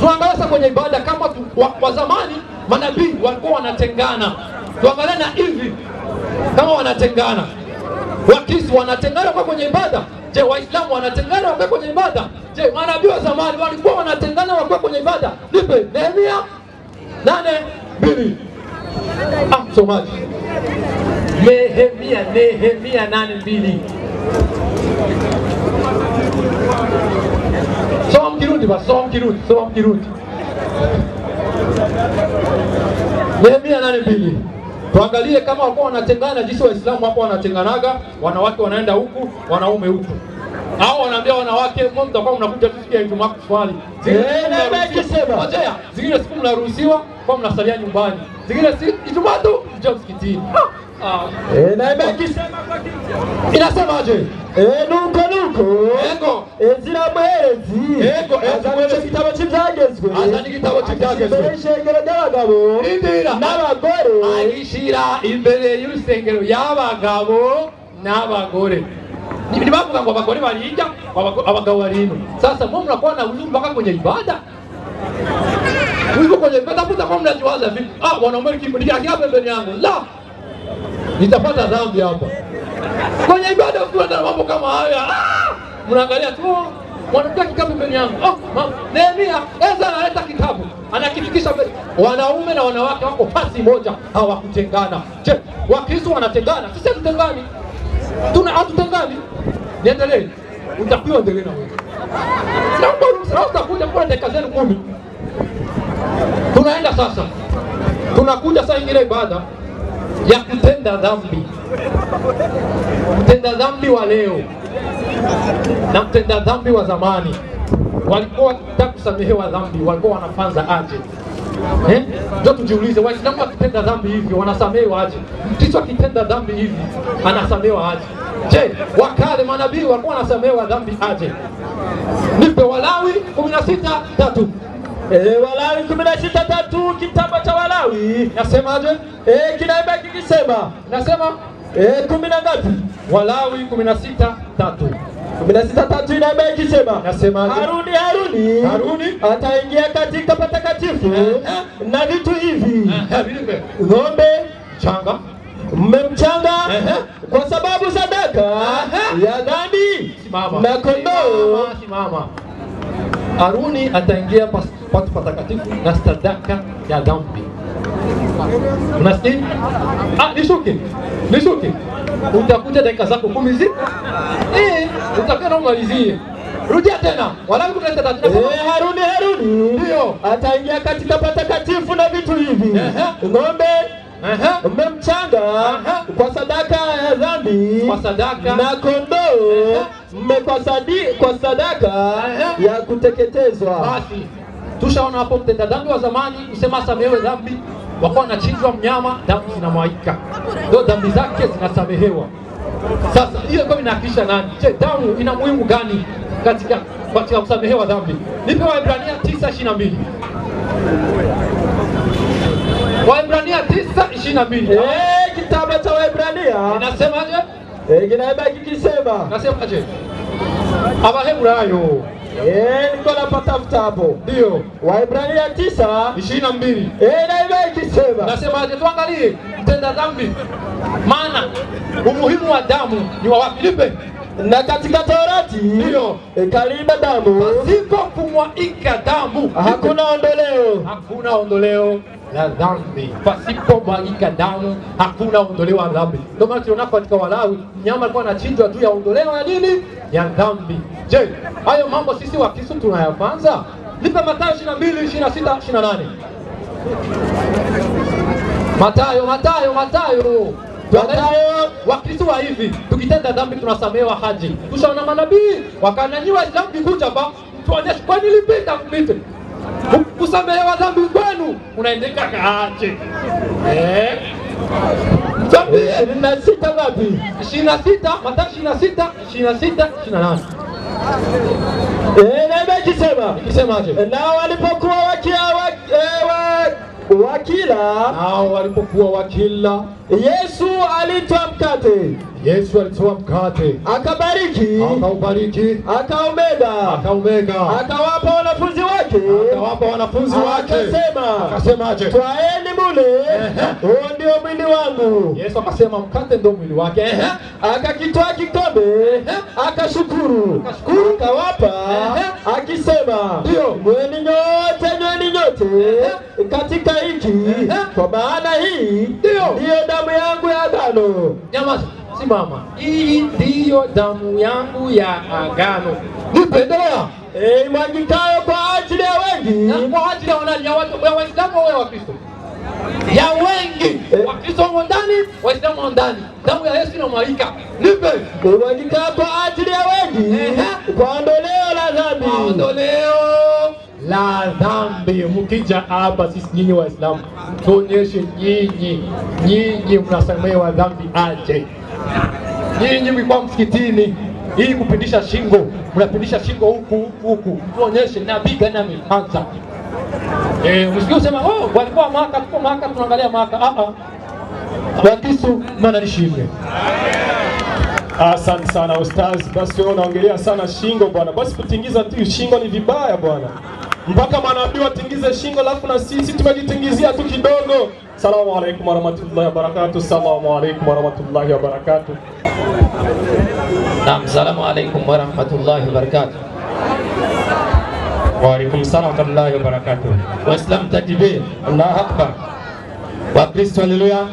Tuangalie kwenye ibada kama wa zamani manabii walikuwa wanatengana. Tuangalie na hivi kama wanatengana. Wakristo wanatengana kwa kwenye ibada. Je, Waislamu wanatengana kwa kwenye ibada? Je, manabii wa zamani walikuwa wanatengana kwa kwenye ibada? Nipe Nehemia 8:2. Msomaji. Nehemia 8:2. Soma mkirudi basi, soma mkirudi. Nehemia 8:2. Tuangalie kama walikuwa wanatengana jinsi Waislamu hapo wanatenganaga, wanawake wanaenda huku, wanaume huku. Hao wanaambia wanawake, mtakuwa mnakuja tusikie Ijumaa kuswali. Zingine siku mnaruhusiwa kwa mnasalia nyumbani. Zingine siku Ijumaa tu njoo msikitini. Nehemia kisema inasemaje? Nuko ezira mwezi azana kitabo cy'ibyagezwe azana igitabo cy'ibyagezwe ishengero ry'abagabo n'abagore agishira imbere y'urusengero y'abagabo n'abagore. Ni bavuga ngo abagore barijya, abagabo barino. Sasa mbona mnakuwa na uzuri mpaka kwenye ibada? Uko kwenye ibada kwa mnajiwaza vipi? Wanaume kimbilia hapa pembeni yangu. La. Nitapata dhambi hapa. Kwenye ibada ukiwa na mambo kama haya, mnaangalia tu mwanamke kikapu pembeni yangu. Nehemia analeta kitabu, anakifikisha mbele. Wanaume na wanawake wako fasi moja, hawakutengana. Je, Wakristo wanatengana? Sisi hatutengani. Hatutengani. Niendelee. Utapiwa endelee na wewe. Naomba utakuja kwa dakika 10. Tunaenda sasa. Tunakuja sasa ingine ibada ya kutenda dhambi. Mtenda dhambi wa leo na mtenda dhambi wa zamani walikuwa wakitaka kusamehewa dhambi, walikuwa wanafanza aje? Ndio tujiulize, Waislamu wakitenda dhambi hivi wanasamehewa aje? Mkristo akitenda dhambi hivi anasamehewa aje? Je, wakale manabii walikuwa wanasamehewa dhambi aje? Nipe Walawi 16:3. Walawi 16:3, kitabu cha Walawi nasemaje? Kinaimba kikisema, nasema 10 na ngapi? Walawi 16:3. 16:3 inaimba ikisema, nasema Haruni ataingia katika patakatifu na vitu hivi: ng'ombe changa, mmemchanga kwa sababu sadaka ya dhambi na kondoo. Simama. Haruni ataingia patakatifu na sadaka ya dhambi. Unasikia? Nishuke. Utakuja dakika zako 10 zipo. Utakana umalizie. Rudia tena. Walawi 16:3. Haruni ndio ataingia katika patakatifu na vitu hivi: ng'ombe mmemchanga kwa sadaka ya dhambi na kondoo kwa sadaka ya kuteketezwa. Basi tushaona hapo mtenda dhambi wa zamani kusema samehewe dhambi, wakawa wanachinjwa mnyama, damu zinamwaika, ndio dhambi zake zinasamehewa. Sasa hiyo kwa inaakisha nani? Je, damu ina muhimu gani katika kusamehewa dhambi? Nipe Waebrania 9:22. Waebrania 9:22. Kitabu cha Waebrania inasemaje? Kinaimba kikisema, nasemaje? Abaheburayo niko napatafuta hapo. Ndio. Waebrania 9:22. Naimba ikisema. Nasemaje? Tuangalie mtenda dhambi. Maana umuhimu wa damu ni wa wapi? Nipe. Na katika Torati ndio kaliba damu, pasipo kumwaika damu hakuna ondoleo la dhambi. Pasipo kumwaika damu hakuna ondoleo la dhambi. Ndio maana tunaona katika Walawi mnyama alikuwa anachinjwa juu ya ondoleo ya nini? Ya dhambi. Je, hayo mambo sisi wa Kristo tunayafanza? Nipe Mathayo 22:26-28. Mathayo. Wakristo wa hivi tukitenda dhambi tunasamehewa haji. Tushaona manabii wakananyiwa Waislamu kikuja ba tuonyeshe kwa nini mpite kusamehewa dhambi kwenu unaendeka kaache. Dhambi 26 ngapi? 26. Mathayo 26:26-28. Na ikisemaje? Nao walipokuwa wakila Yesu alitoa mkate, akabariki, akaumega, akawapa wanafunzi wake, akasemaje? Twaeni mule, huo ndio mwili wangu. Yesu akasema mkate ndio mwili wake. Akakitoa kikombe, akashukuru, akawapa, akisema, nyweni nyote katika hiki, kwa maana hii ndiyo damu yangu ya agano. Nyamaza. simama. Hii ndiyo damu yangu ya agano. Nipendelea imwagikayo kwa ajili ya wengi. Kwa ajili ya wanani? Ya Waislamu au ya Wakristo? Ya wengi. Wakristo wamo ndani, Waislamu wamo ndani. Damu ya Yesu inamwagika. Nipe. Imwagikayo kwa ajili ya wengi. Kwa ondoleo la dhambi. Kwa ondoleo la dhambi. Mkija hapa sisi nyinyi Waislamu, tuonyeshe nyinyi mnasamehewa dhambi aje. Nyinyi mlikuwa msikitini hii kupindisha shingo, mnapindisha shingo huku. Tuonyeshe nabii gani ameanza. Msikio sema walikuwa Maka, tuko Maka tunaangalia Maka. Wakristo maana nishime. Asante sana Ustaz. Basi wewe unaongelea sana shingo bwana. Basi kutingiza tu shingo ni vibaya bwana. Mpaka manabii watingize shingo alafu na sisi tumejitingizia tu kidogo. Assalamu alaykum warahmatullahi wabarakatuh. Assalamu alaykum warahmatullahi wabarakatuh. Naam, assalamu alaykum warahmatullahi wabarakatuh. Wa alaykum salaam wa rahmatullahi wa barakatuh. Waislamu takbir, Allahu akbar. Wakristo haleluya. Amen.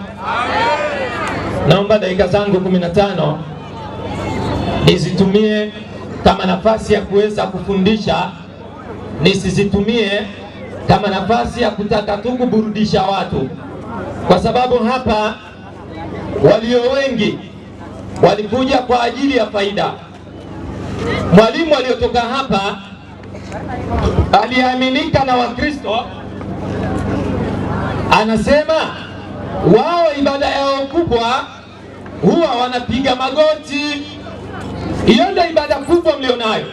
Naomba dakika zangu 15 nizitumie kama nafasi ya kuweza kufundisha, nisizitumie kama nafasi ya kutaka tu kuburudisha watu, kwa sababu hapa walio wengi walikuja kwa ajili ya faida. Mwalimu aliyotoka hapa aliaminika na Wakristo, anasema wao ibada yao kubwa huwa wanapiga magoti. Hiyo ndio ibada kubwa mlionayo,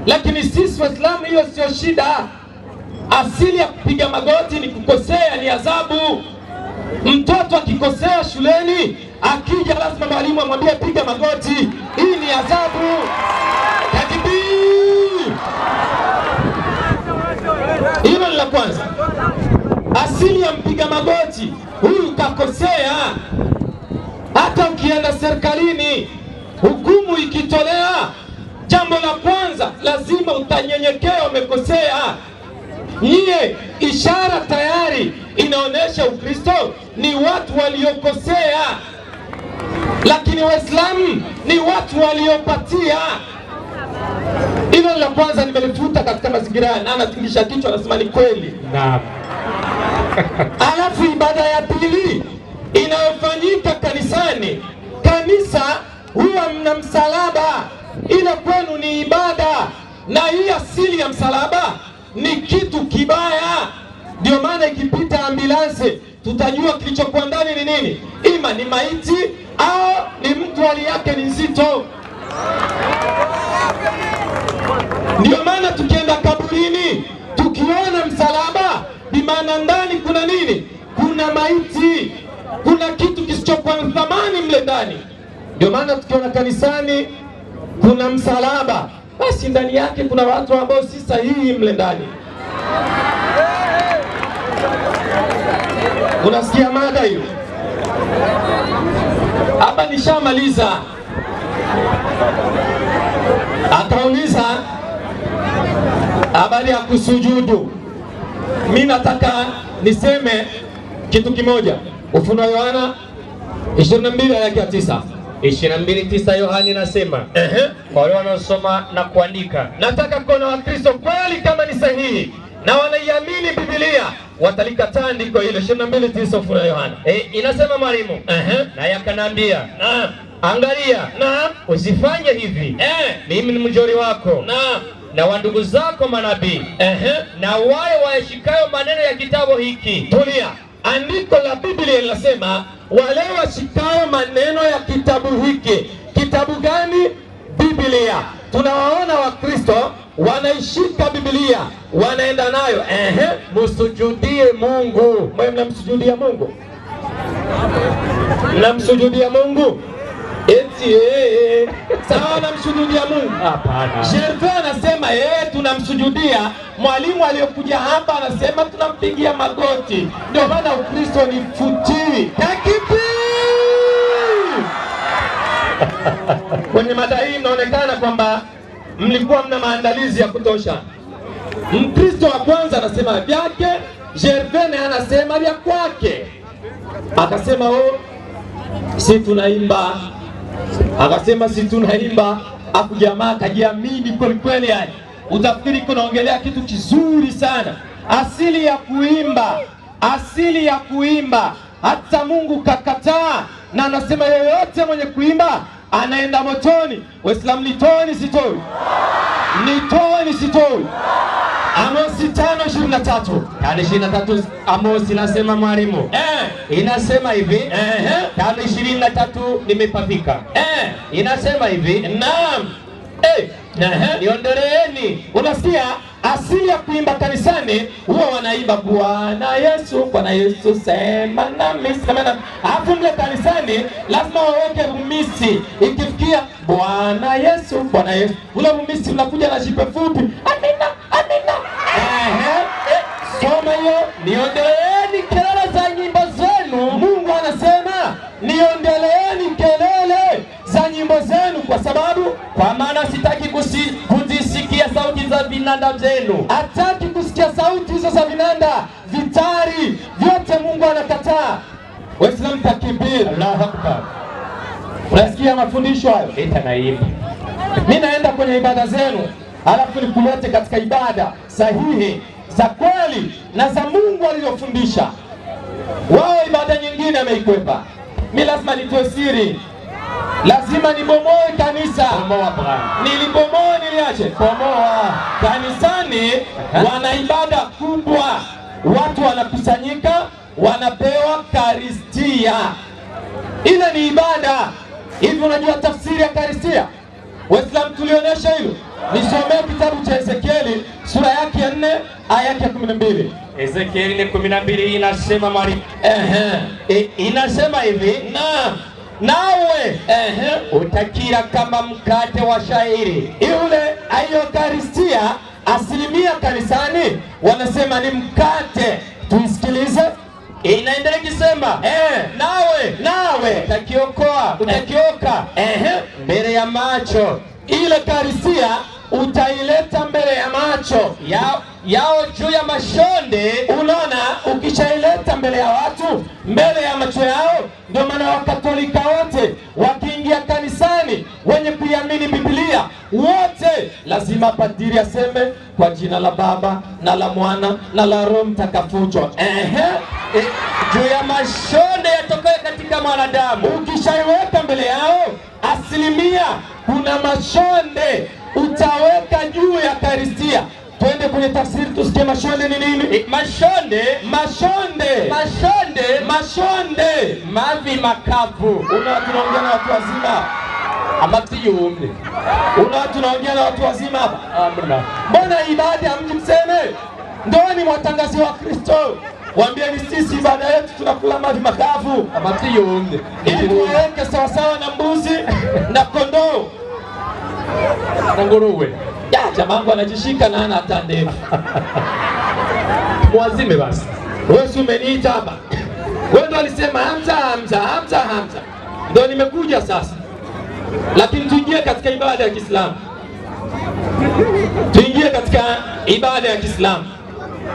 lakini sisi Waislamu hiyo sio shida. Asili ya kupiga magoti ni kukosea, ni adhabu. Mtoto akikosea shuleni, akija lazima mwalimu amwambie piga magoti. Hii ni adhabu. Takbir. Hilo ni la kwanza. Asili ya mpiga magoti, huyu kakosea. Hata ukienda serikalini, hukumu ikitolea, jambo la kwanza lazima utanyenyekea, umekosea. Nyie ishara tayari inaonyesha Ukristo ni watu waliokosea, lakini Waislamu ni watu waliopatia. Hilo la kwanza nimelifuta katika mazingira haya, na anatingisha kichwa anasema ni kweli. Naam. Alafu ibada ya pili inayofanyika kanisani, kanisa huwa mna msalaba, ila kwenu ni ibada, na hii asili ya msalaba ni kitu kibaya. Ndio maana ikipita ambulansi tutajua kilichokuwa ndani ni nini, ima ni maiti au ni mtu hali yake ni nzito. Ndio maana tukienda kaburini tukiona msalaba, bimaana ndani kuna nini? Kuna maiti, kuna kitu kisichokuwa na thamani mle ndani. Ndio maana tukiona kanisani kuna msalaba, basi ndani yake kuna watu ambao si sahihi mle ndani. Unasikia mada hiyo? Hapa nishamaliza. Akauliza habari ya kusujudu. Mimi nataka niseme kitu kimoja. Ufunuo Yohana 22 aya ya 9. 22:9 Yohana inasema, kwa wale wanaosoma na kuandika, nataka kuona Wakristo kweli kama ni sahihi na wanaiamini Biblia watalikataa andiko hilo. 22:9 Ufunuo Yohana. Inasema mwalimu, na yakanaambia, angalia, usifanye hivi. Mimi ni mjoli wako na wa ndugu zako manabii, na wale waeshikayo maneno ya kitabu hiki. Tulia. Andiko la Biblia linasema wale washikayo maneno ya kitabu hiki. Kitabu gani? Biblia. Tunawaona Wakristo wanaishika Biblia, wanaenda nayo. Msujudie Mungu. Mwe mnamsujudia Mungu? Mnamsujudia Mungu? Eti sawa, namsujudia Mungu? Hapana. Gervais anasema tunamsujudia. Mwalimu aliyokuja hapa anasema tunampigia magoti. Ndio maana Ukristo ni futiri. Takbir! Kwenye mada hii inaonekana kwamba mlikuwa mna maandalizi ya kutosha. Mkristo wa kwanza anasema vyake, Gervais anasema vya kwake. Akasema si tunaimba Akasema si tunaimba, afu jamaa kajiamini kweli kweli, yani utafikiri kunaongelea kitu kizuri sana. Asili ya kuimba hata Mungu kakataa, na anasema yeyote mwenye kuimba anaenda motoni. Waislamu, nitoe nisitoe? Nitoe nisitoe? Amosi 5:23. 5:23 Amosi inasema mwalimu. Inasema hivi. 5:23 nimepafika. Inasema hivi. Naam. Niondoleeni. Unasikia? Asili ya kuimba kanisani huwa wanaimba Bwana Yesu sema nami, sema nami. Hapo mle kanisani lazima waweke rumisi. Ikifikia Bwana Yesu, ule rumisi unakuja na jipe fupi. Amina. Soma hiyo. Niondoleeni kelele za nyimbo zenu. Mungu anasema niondeleeni kelele za nyimbo zenu, kwa maana sitaki kuzisikia sauti za vinanda zenu. Hataki kusikia sauti hizo za vinanda, vitari, vyote Mungu anakataa. Waislamu, takbir, Allahu Akbar. Unasikia mafundisho hayo? Naimba. Mimi naenda kwenye ibada zenu, alafu nikulete katika ibada sahihi za kweli na za Mungu aliyofundisha. Wao ibada nyingine ameikwepa. Mimi lazima nitoe siri. Lazima nibomoe kanisa. Nilibomoa, niliache bomoa. Kanisani wana ibada kubwa, watu wanakusanyika, wanapewa karistia. Ile ni ibada. Hivi unajua tafsiri ya karistia? Waislamu tulionyesha hilo. Nisomee kitabu cha Ezekieli sura yake ya 4 aya yake ya 12. Ezekieli 4:12 inasema mwalimu. Inasema hivi. Nawe utakira kama mkate wa shairi. Yule ayokaristia asilimia kanisani wanasema ni mkate. Tuisikilize. Inaendelea kusema nawe utakioka mbele ya macho. Ile karistia utaileta mbele ya macho yao juu ya mashonde. Unaona, ukishaileta mbele ya watu, mbele ya macho yao. Ndio maana Wakatolika wote wakiingia kanisani, wenye kuiamini Biblia wote, lazima padiri aseme kwa jina la Baba na la Mwana na la Roho Mtakatifu. Juu ya mashonde yatokayo katika mwanadamu. Ukishaiweka mbele yao, asilimia kuna mashonde utaweka juu ya karistia. Twende kwenye tafsiri tusikie mashonde ni nini? Mashonde, mavi makavu. Tunaongea na watu wazima ama tiyumle? Tunaongea na watu wazima hapa? Amna. Mbona ibada ya mji mseme? Ndooni mwatangazi wa Kristo. Waambieni sisi ibada yetu tunakula mavi makavu ama tiyumle. Ili tuweke sawa sawa na mbuzi na kondoo na nguruwe. Jamangu anajishika na ana hata ndevu. Mwazime basi. Wewe umeniita hapa. Wewe ndo alisema Hamza. Ndio nimekuja sasa. Lakini tuingie katika ibada ya Kiislamu.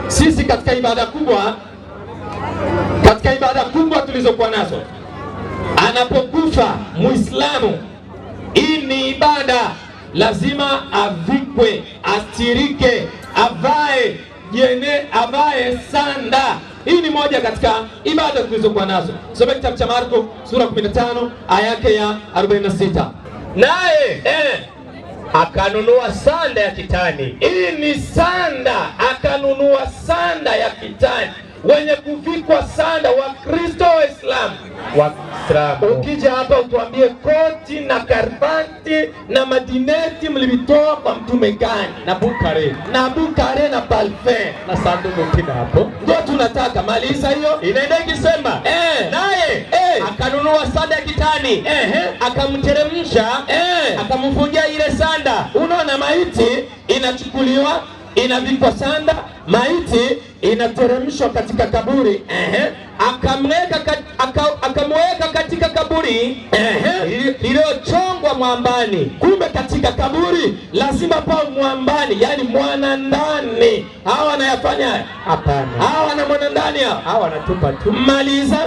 Sisi katika ibada kubwa tulizokuwa nazo, anapokufa Muislamu, hii ni ibada. Lazima avikwe, astirike, avae sanda. Hii ni moja katika ibada tulizokuwa nazo. Soma kitabu cha Marko sura 15 aya yake ya 46. Naye akanunua sanda ya kitani. Hii ni sanda, akanunua sanda ya kitani. Wenye kuvikwa sanda Wakristo, Waislamu. Ukija hapa utuambie koti na karabati na madineti mlivitoa kwa mtume gani? Na Bukare na Balfin na sanduku kina hapo. Ndio tunataka maliza hiyo. Inaenda ikisema naye akanunua sanda ya kitani, akamteremsha, akamfungia ile sanda. Unaona, maiti inachukuliwa, inavikwa sanda, maiti inateremshwa katika kaburi, akamweka katika kaburi kaburi lililochongwa mwambani. Kumbe katika kaburi lazima pawe mwambani, yani mwana ndani. Hawa wanayafanya? Hapana. Hawa wana mwana ndani hawa wanatupa tu. Maliza,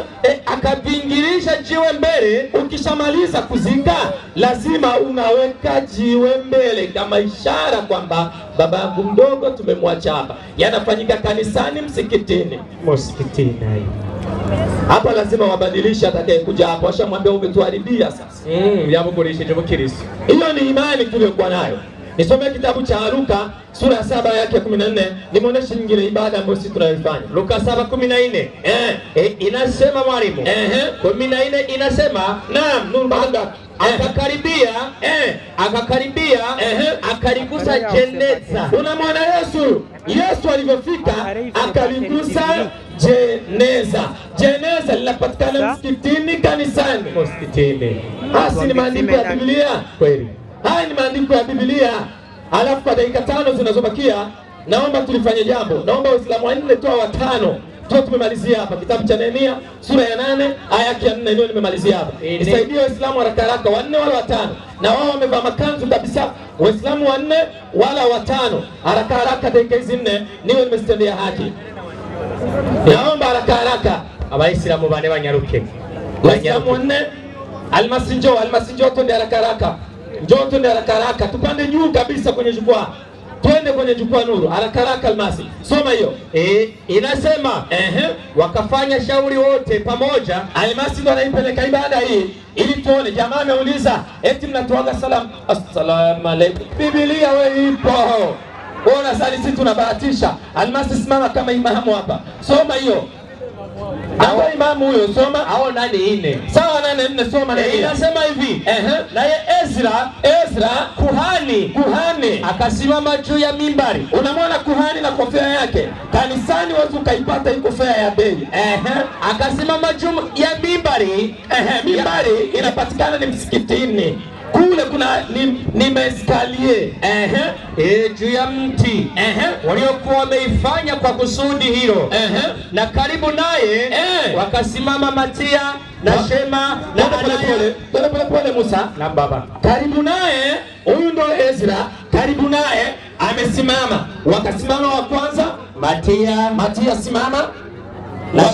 akavingirisha jiwe mbele. Ukishamaliza kuzika lazima unaweka jiwe mbele kama ishara kwamba baba yangu mdogo tumemwacha hapa. Yanafanyika kanisani, msikitini. Hapa lazima wabadilishe, atakaye kuja hapo washamwambia umetuharibia sasa. Yabukurishije Bukristo. Hiyo ni imani tuliyokuwa nayo. Nisome kitabu cha Luka sura ya 7 yake ya 14, nimeonesha nyingine ibada ambayo sisi tunaifanya. Luka 7:14. Inasema mwalimu. 14 inasema, naam, nuru baada akakaribia akaligusa jeneza. Unamwona Yesu alivyofika akaligusa jeneza. Jeneza linapatikana msikitini, kanisani, msikitini. Hasi ni maandiko ya Biblia kweli. Haya ni maandiko ya Biblia. Alafu kwa dakika 5 zinazobakia naomba tulifanye jambo. Naomba Waislamu wanne toa watano. Tumemalizia hapa kitabu cha Nehemia sura ya 8 aya ya 4, ndio nimemalizia hapa. Nisaidie Waislamu haraka haraka, wanne wala watano. Na wao wamevaa makanzu kabisa. Waislamu wanne wala watano. Haraka haraka dakika hizi 4 niwe nimesitendea haki. Naomba haraka haraka Abaislamu bane banyaruke. Waislamu wanne. Almasi njoo twende haraka haraka. Njoo twende haraka haraka. Tupande juu kabisa kwenye jukwaa. Twende kwenye jukwaa Nuru. Haraka haraka Almasi. Soma hiyo. Inasema wakafanya shauri wote pamoja. Almasi ndo anaipeleka ibada hii ili tuone. Jamaa ameuliza eti mnatoaga salamu. Assalamu alaykum. Biblia wewe ipo. Ona sasa sisi tunabahatisha. Almasi simama kama imamu hapa. Soma hiyo. Hawa imamu huyo soma. Hao nani 4. Sawa 8 soma na inasema hivi. Naye Ezra kuhani akasimama juu ya mimbari. Unamwona kuhani na kofia yake. Kanisani watu kaipata hii kofia ya bei. Akasimama juu ya mimbari. Mimbari inapatikana ni msikitini. Kule kuna ni meskalie juu ya mti waliokuwa wameifanya kwa kusudi hilo. Na karibu naye wakasimama Matia na Shema na pole Musa na baba. Karibu naye huyu ndo Ezra, karibu naye amesimama. Wakasimama wa kwanza Matia simama, na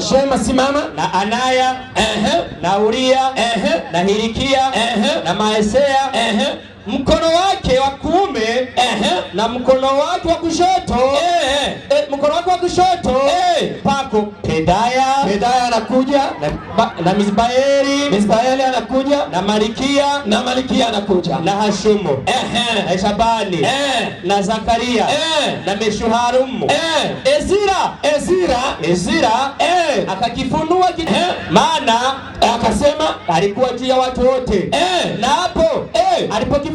Shema simama, na Anaya na Uria na Hilikia na Maesea mkono wake wa kuume na mkono wake wa kushoto mkono wake wa kushoto pako Pedaya anakuja na Misbaeli anakuja na Malikia anakuja na Hashumu na Shabani na Zakaria na Meshuharumu. Ezira akakifunua maana akasema alikuwa juu ya watu wote. Na hapo alipokifunua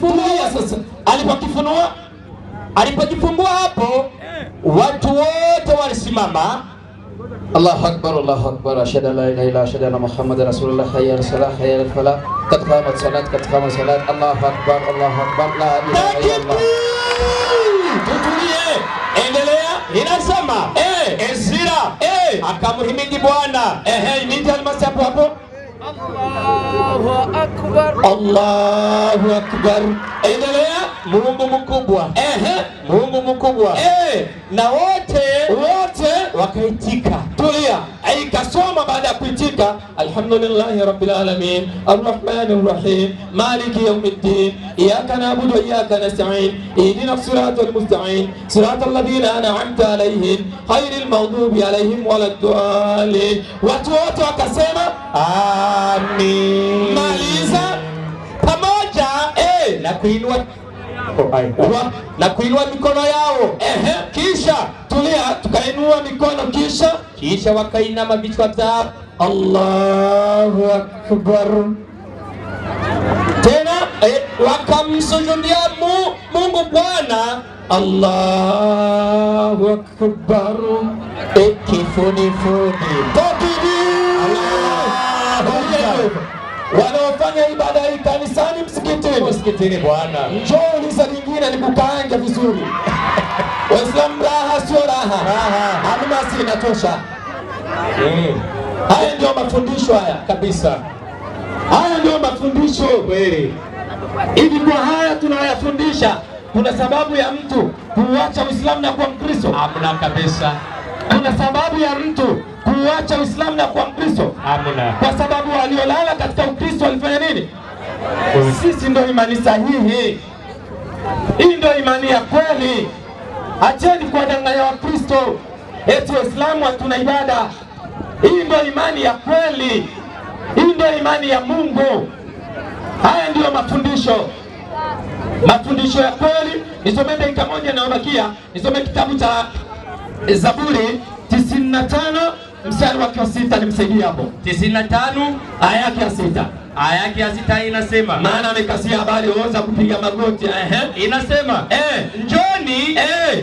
hapo watu wote walisimama. Allahu akbar ashhadu an la ilaha illa ashhadu anna muhammadar rasulullah hayya ala salah hayya ala falah qad qamat salat Allahu akbar la ilaha illa Allah. Tutulie, endelea. Inasema Ezra akamhimidi Bwana. Imidi Almasi hapo. Allahu akbar. Endelea. Mungu mkubwa. Mungu mkubwa. Na wote wakaitika. Tulia. Ikasoma baada ya kuitika, alhamdulillahi rabbil alamin arrahmanir rahim maliki yawmiddin iyyaka na'budu wa iyyaka nasta'in ihdinas siratal mustaqim siratal ladina an'amta alayhim ghayril maghdubi alayhim waladdallin. Watu wote wakasema amin. Maliza pamoja na kuinua mikono yao. Kisha tulia, tukainua mikono, kisha wakainama vichwa vyao. Allahu akbar. Tena wakamsujudia Mungu Bwana. Allahu akbar. Kifudifudi. Wanaofanya ibada hii kanisani, msikitini Bwana. Njoo uliza lingine nikukaange vizuri. Waislamu raha sio raha. Almasi inatosha. Haya ndio mafundisho haya kabisa. mafundisho kweli. Hivi kwa haya tunayafundisha, kuna sababu ya mtu kuacha Uislamu na kuwa Mkristo? Hamna kabisa. Kuna sababu ya mtu kuacha Uislamu na kuwa Mkristo? Hamna. Kwa sababu waliolala katika Ukristo walifanya nini? Sisi ndio imani sahihi. Hii ndio imani ya kweli. Acheni kuwadanganya Wakristo eti Waislamu hatuna ibada. Hii ndio imani ya kweli. Hii ndio imani ya Mungu. Haya ndio mafundisho. Mafundisho ya kweli. Nisome dakika moja naobakia. Nisome kitabu cha Zaburi 95 mstari wake wa 6, nimsaidie hapo. 95 aya yake ya 6. Aya yake ya 6 inasema, maana amekasia habari oza kupiga magoti. Inasema, njoni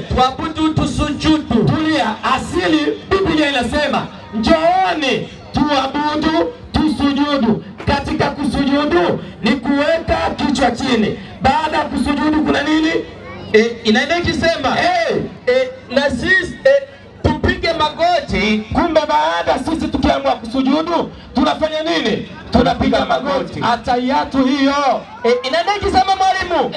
tuabudu tusujudu. Tulia, asili Biblia inasema, njooni tuabudu tusujudu. Katika kusujudu ni kuweka kichwa chini. Baada ya kusujudu kuna nini? Inaenda ikisema na sisi tupige magoti. Kumbe baada sisi tukiamua kusujudu tunafanya nini? Tunapiga magoti. Atayatu hiyo inaenda ikisema mwalimu,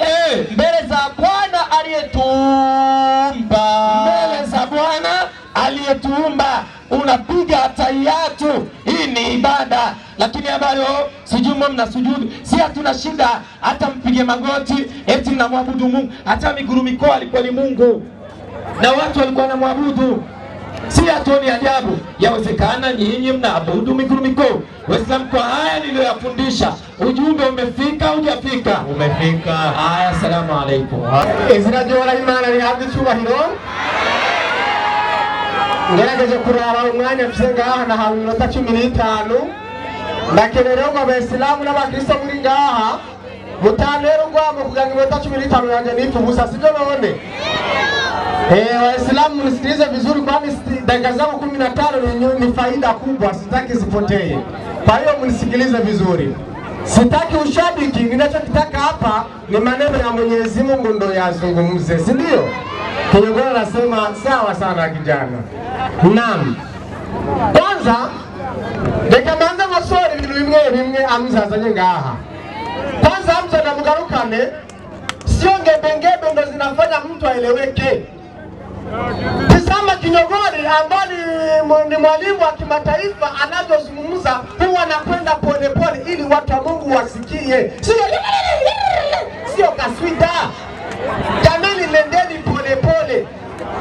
mbele za Bwana aliyetuumba. Mbele za Bwana aliyetuumba unapiga atayatu. Hii ni ibada. Lakini habari sijui mnasujudu, si hatuna shida. Hata mpige magoti eti mnamwabudu Mungu. Hata migurumiko alikuwa ni Mungu na watu walikuwa wanamwabudu. Si hatuoni ajabu. Yawezekana nyinyi mnaabudu migurumiko. Waislamu, kwa haya niliyoyafundisha, ujumbe umefika hujafika? Umefika. Haya, asalamu alaykum. Izina ry'Uhoraho Imana rihabwe icyubahiro. Ngerageje kuraba umwanya mfise ngaha nahawe iminota 15. Ndakenera ko Abayisilamu n'Abakristo muri ngaha mutanera urwamo kugira ngo iminota 15 yanjye nipfe ubusa, sibyo none? Waislamu msikilize vizuri, kwani dakika zangu 15 ni faida kubwa, sitaki zipotee. Kwa hiyo mnisikilize vizuri. Sitaki ushabiki, ninachokitaka hapa ni maneno ya Mwenyezi Mungu ndo yazungumze, si ndio? Kinyogora nasema sawa sana kijana. Naam. Kwanza ndekamanza maswali ibintu bimwe amuzazanye ngaha. Kwanza Hamza na Mugarukane sio ngebe ndo zinafanya mtu aeleweke. Tazama Kinyogori ambaye ni mwalimu wa kimataifa, anavyozungumza huwa anakwenda polepole ili watu wa Mungu wasikie. Sio kaswida. Jamani, nendeni polepole.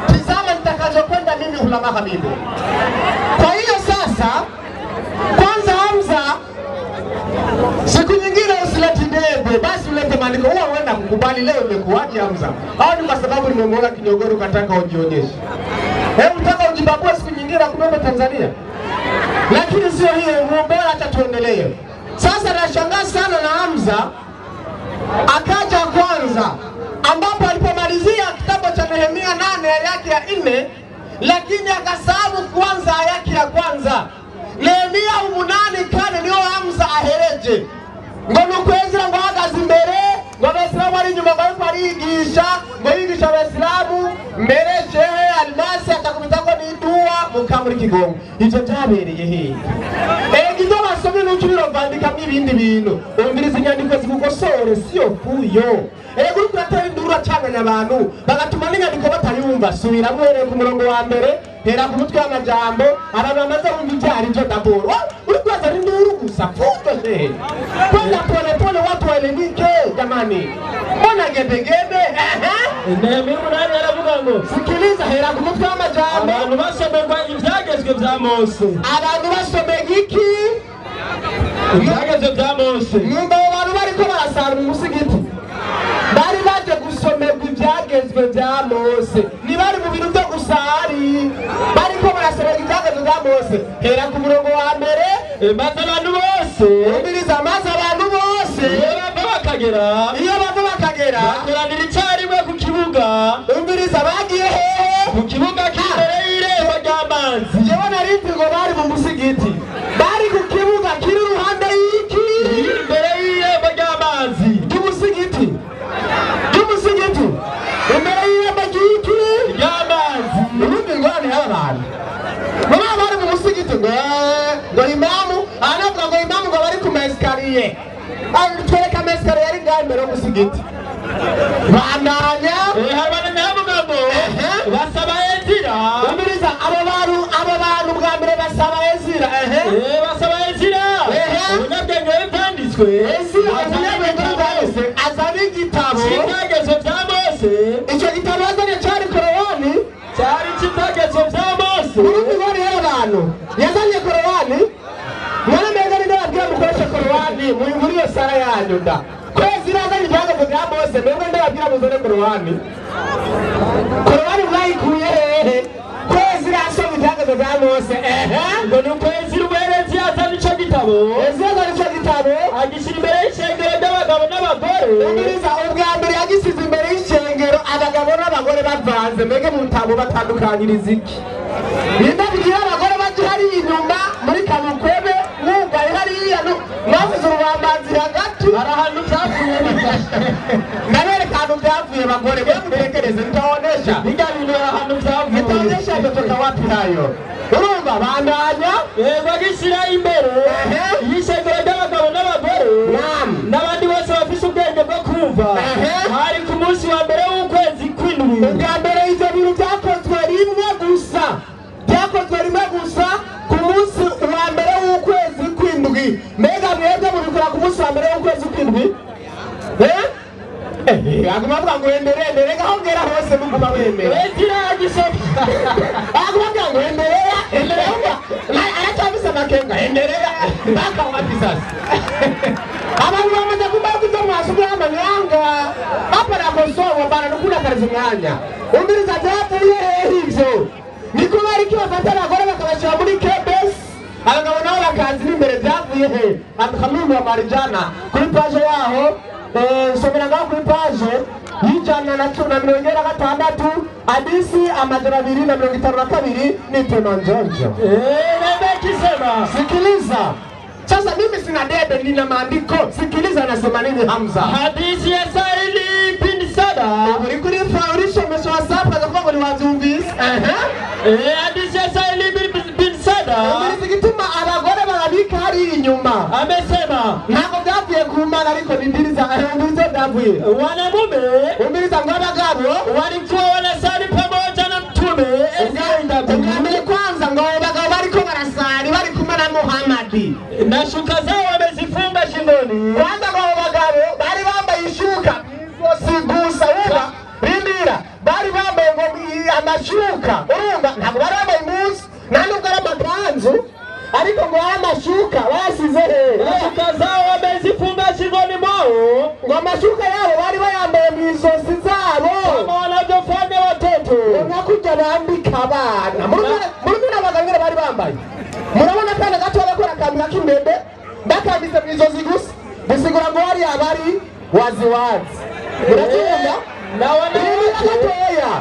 Tazama nitakazokwenda mimi ulama habibu. Kwa hiyo sasa, kwanza Hamza, siku nyingine usilete debe, basi ulete maandiko. Huwa uenda kukubali leo imekuaje Hamza? Au ni kwa sababu nimemwona Kinyogori ukataka ujionyeshe? Unataka ujibabue siku nyingine kumbe Tanzania? Lakini sio hiyo, bora hata tuendelee. Sasa nashangaa sana na Hamza akaja kwanza ambapo alipomalizia kitabu cha Nehemia 8 aya yake ya 4, lakini akasahau kwanza aya yake ya kwanza. Nehemia 8 kane niyo Hamza ahereje ngo nukwezera ngo hagaze imbere ngo Abasilamu ari nyuma ngo arigisha ngo yigisha Abasilamu mbere Shehe Almasi akakubitako n'idua mukamuri Kigongo. Ivyo byabereye hehe? Gido basomye n'ukibiro bandika n'ibindi bintu. Umviriza inyandiko zigukosore sio kuyo. Uri kuratera induru acanganya abantu bagatuma n'inyandiko batayumva. Subira muhere ku murongo wa mbere, hera ku mutwe w'amajambo, abantu bamaze kumva ibyari byo daboro. Uri kwaza induru gusa futo shehe. Kwenda pole watu waelimike jamani. Mbona gedegede? Nehemia 8 aravuga ngo sikiliza, hera ku mutwe w'amajambo, abantu basomerwa ibyagezwe bya Mose. Abantu basomega iki? Ibyagezwe bya Mose. Nyumba abantu bariko barasara mu musigiti, bari baje gusomerwa ibyagezwe bya Mose. Ni bari mu bintu byo gusari, bariko barasomerwa ibyagezwe bya Mose. Hera ku murongo wa mbere, maze abantu bose, umiriza maze abantu bose iyo bava bakagera bakoranira icyarimwe ku kibuga. Umiriza bagiye hehe? Ku kibuga k'imbere y'irembo ry'amazi. Jewe narinzi ngo bari mu musigiti, bari ku kibuga kiri uruhande y'iki? Imbere y'irembo ry'amazi ry'umusigiti. Imbere y'irembo ry'iki? Ry'amazi. Ubundi ngo ni abantu bari mu musigiti ngo imamu anavuga ngo imamu ngo bari ku maesikariye. twereka mesikare yari ngaho imbere y'umusigiti bandanya habana nyamugambo basaba Ezira umiriza abo bantu bwa mbere basaba Ezira basaba Ezira ubunyabwenge bwanditswe Ezira umunyabwenge wese azana igitabo cy'ibyagezo bya Mose icyo gitabo yazanye cyari korowani cyari cy'ibyagezo bya Mose urundi bari y'abantu yazanye korowani mwana mbega ni ndababwira mukoreshe korowani muri iyo sara yanyu da kwezi yazanye ibyagezo bya Mose mbega ndababwira muzane korowani mwayikuye hehe kwezi rasoma ibyagezo bya Mose ngo ni ukwezi rwerezi yazana icyo gitabo yazanye icyo gitabo agishyira imbere y'ishengero ry'abagabo n'abagore umiriza ubwa mbere yagisize imbere y'ishengero abagabo n'abagore bavanze mbega mu bitabo batandukanyiriza iki nindabwira abagore baje hariya inyuma muri kamukwebe mwugaye hariya mwavuze urubambazi hagati hari ahantu byavuye ndabereka ahantu byavuye bagore mwe mutekereze nitaonesha bijya bintu ahantu byavuye nitaonesha imetoka wapi hayo urumva bandanya bagishyira imbere y'ishengero ry'abagabo n'abagore n'abandi bose bafise ubwenge bwo kumva hari ku munsi wa mbere w'ukwezi kw'indwi ubwa mbere ivyo bintu byakozwe rimwe gusa ku munsi wa mbere w'ukwezi kw'indwi mbega mwebwe mubikora ku munsi wa mbere w'ukwezi kw'indwi aguma avuga ngo enderere gahongera hose muguma wemera aguma avuga ngo enderera aracyafise amakenga enderera mpaka wapi sasa abantu bamaze kumva kuzo mwasubira amanyanga hapa nakosowa bana nukuna kariza umwanya umiriza byavuye hehe ivyo niko bari kibafata abagore bakabashyira muri KBS abagabo nabo bakazi n'imbere byavuye he akamwumva wa marijana kuri paje yaho somera ngaho kuri paje y'ijana na 196 hadisi 252 ni tena njonjo kisema sikiliza sasa mimi sina debe nina maandiko sikiliza nasema nini Hamza hadithi ya Saili bin Sada kuri faurisho meswasapa kwa ni wazumvisi hadithi ya Saili bin Sada gituma abagore barabika hari inyuma amesema nako byavuye kumana ariko nindiriza byavuye wanamume umiriza ngo abagabo walikuwa wanasali pamoja na mtume Ezra kwanza ngo abagabo bariko barasali bari kumwe na Muhammad na shuka zao wamezifunga shingoni kwanza ngo abagabo bari bambaye ishuka sigusa uba rindira bari bambaye ngo amashuka urumva ntabwo bari bambaye impuzu nubwo ari amakanzu ariko ngo amashuka basize he shuka zao wamezifunga shingoni mwao ngo amashuka yabo bari bayambaye mu izosi zabo kama wanavyofanya watoto nkakuja bambika abana murumwe n'abagabo bari bambaye murabona kana gato bakora akantu k'imbebe bakambize mu izosi gusa bisigura ngo bari abari waziwazi murabyumva gatoya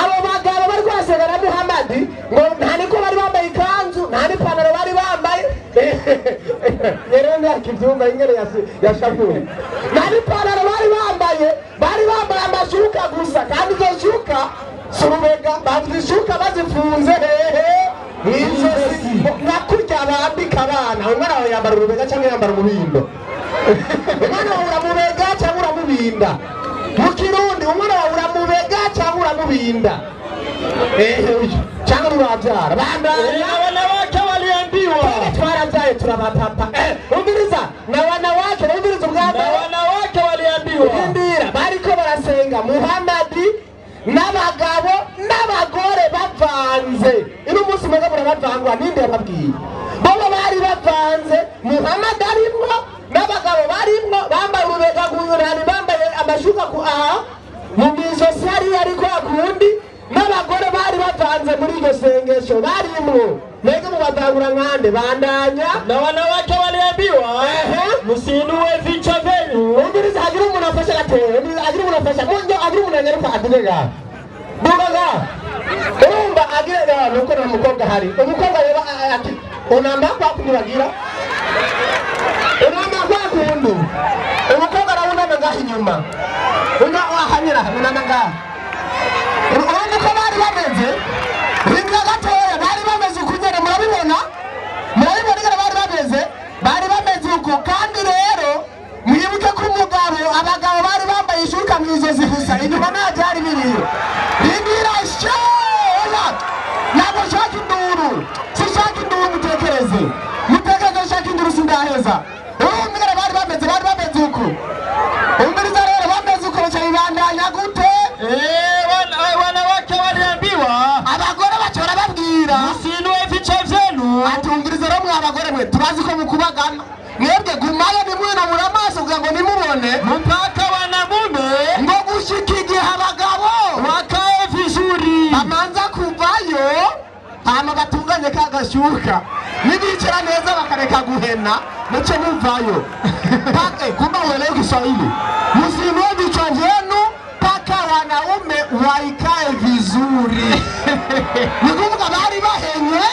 abo bagabo bari kwasega na Muhammad ngo nta niko bari bambaye ikanzu nta n'ipantaro bari bambaye yerene akivyumva ingere yashavuye nta n'ipantaro bari bambaye amashuka gusa kandi izo shuka surubega bazishuka bazifunze hehe mwizosi nakurya bambika abana umwana wawe yambara urubega cyangwa yambara umubindo umwana wawe uramubega cyangwa uramubinda mu Kirundi umwana wawe uramubega cyangwa uramubinda cyangwa urabyara wanawake waliambiwa twarabyaye turabapapa umviriza na wanawake umviriza ubwabo na wanawake waliambiwa indira bariko barasenga Muhammad n'abagabo n'abagore bavanze ino munsi mugabo bavangwa ninde yababwiye bobo bari bavanze Muhammad arimwo n'abagabo barimwo bambaye urubega guhurana bambaye amashuka ku mu mizosi hari ariko akundi n'abagore bari bavanze muri iryo sengesho barimwo mbega mubavangura nkande bandanya na wanawake waliambiwa msiinue vichwa vyenu umviriza hagira umuntu afasha gateye hagira umuntu afasha hagira umuntu anyaruka aduga duga urumva agira nuko na mukobwa hari umukobwa reba ati unamba kwa kuniragira unamba kwa kundu umukobwa arabona ngaho inyuma unga wahanyira unamba ngaho urumva ko bari bameze rimwe gatoya bari bameze ukunyere murabibona ingene bari bameze uko kandi rero mwibuke abagabo bari bambaye ishuka mu izozi gusa inyuma nta byari biriyo bibira sheya ntabwo nshaka induru sinshaka induru mutekereze nshaka induru sindaheza umwere bari bameze uko umwiriza rero bameze uko baca bibandanya gute wanawake waliambiwa abagore baca barababwira musinue vichwa vyenu atungiriza rero mwe abagore mwe turazi ko mukubagana mwebwe gumayo nimwinamura amaso kugira ngo nimubone mpaka wanamume ngo gushika igihe abagabo wakae vizuri bamanza kuvayo hama batunganye kagashuka nibicara neza bakareka guhena muce muvayo pake kumba uelewe Kiswahili musinue vichwa vyenu paka wanaume waikae vizuri nikuvuga bari bahenye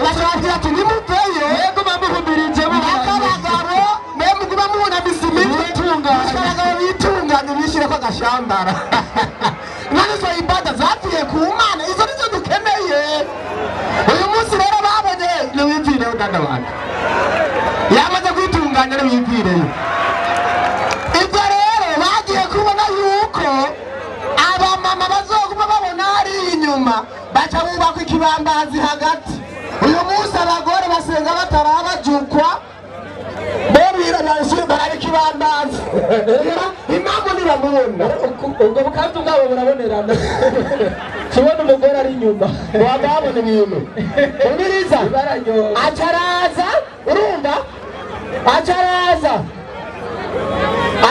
bashobora ati nimuveyo yego bamuhubirije abagabo muguma mubona bisimije abagabo bitunganye bishire ko agashambara none zo ibada zapfuye ku Mana izo nizo dukeneye uyu munsi rero babonye niwipfireyo dada wanjye yamaze kwitunganya niwipfireyo ibyo rero bagiye kubona yuko abamama bazoguma babona hari inyuma baca bubaka ikibambazi hagati uyu munsi abagore basenga batarabajukwa barari ikibambazi impamvu nibamubona ubwo bukanzu bwabo burabonerana kibona umugore ari inyuma wababona ibintu umiriza acaraza urumva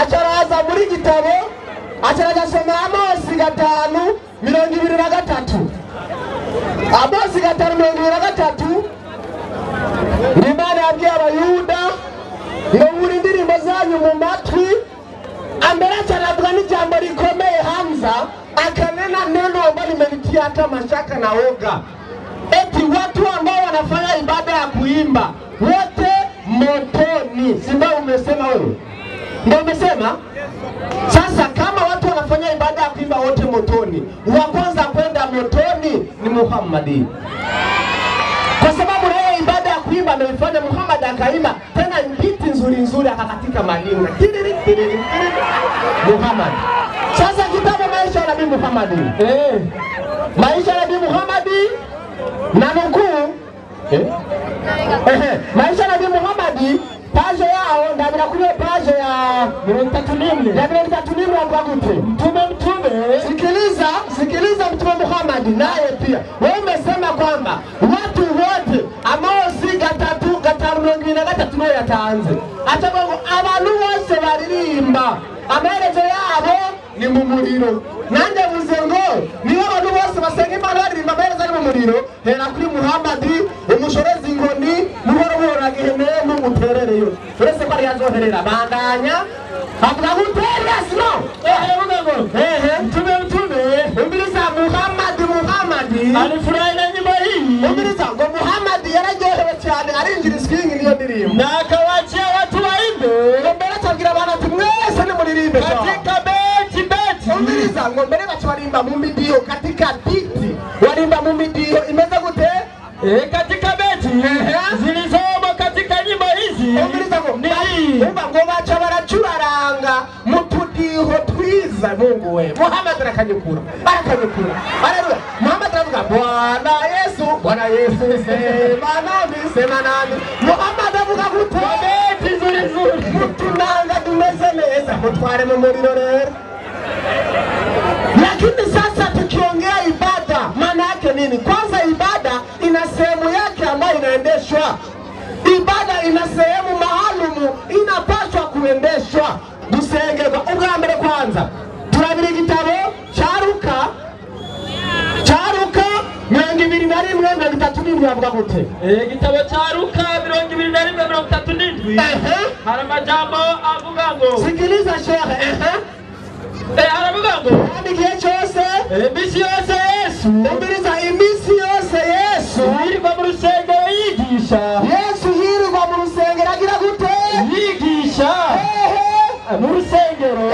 acaraza muri gitabo acaraza soma Amosi 5:23 Amosi 5:23 Imana yabwiye abayuda ngo muri indirimbo zanyu mu matwi ambera cyaravuga n'ijambo rikomeye Hamza akanena neno ambalo limenitia hata mashaka na oga eti watu ambao wanafanya ibada ya kuimba wote motoni. Si ndio umesema wewe? Ndio umesema? Sasa kama watu wanafanya ibada ya kuimba wote motoni, wa kwanza kwenda motoni ni Muhammad. Kwa sababu yeye ibada ya kuimba ameifanya Muhammad, akaimba tena biti nzuri akakatika malinga. Muhammad. Sasa kitabu maisha ya Nabii Muhammad. Maisha ya Nabii Muhammad na nukuu maisha ya Nabii Muhammad page yao ndabira kuri page ya 34 agute mtume sikiliza mtume Muhammad naye pia wewe umesema kwamba watu wote Amosi 5:23 no yatanze atabango abantu bose baririmba amaherezo yabo ni mu muriro. Nanjye vuze ngo niba abantu bose basenga Imana baririmba amaherezo ari mu muriro, hera kuri Muhammad umushorezi ingoni muhoro agihene n'umuterereyo uretse ko ari yazoherera bandanya avuga guterera sino mtume umbiliza Muhammad alifurahi na nyimbo hii. Umbiliza ngo Muhammad yararyohewe cyane arinjira iskingi niyo ndirimbo na akawachia watu waimbe ngo mbere atabwira abantu ati mwese ni muririmbe katika beti. Umbiliza ngo mbere bacu barimba mu midiyo katika biti warimba mu midiyo imeze gute katika beti zilizomo katika nyimbo hizi. Umbiliza ngo ngo baca baracuraranga mu tudiho twiza. Mungu we Muhammad arakanyukura haleluya. Muhammad aravuga Bwana Yesu sema nami Muhammad avuga gute beti nzuri mutunanga tumeze neza mutware mu muriro rero. Lakini sasa tukiongea ibada maana yake nini? Kwanza ibada ina sehemu yake ambayo inaendeshwa. Ibada ina sehemu maalumu inapaswa kuendeshwa. Dusengerwa ubwa mbere kwanza turabira igitabo Charuka 21:37 avuga gute igitabo Charuka 21:37 hari amajambo avuga ngo sikiliza shehe aravuga ngo igihe cyose imisi yose Yesu umbiliza imisi yose Yesu yirirwa mu rusengero yigisha. Yesu yirirwa mu rusengero agira gute yigisha mu rusengero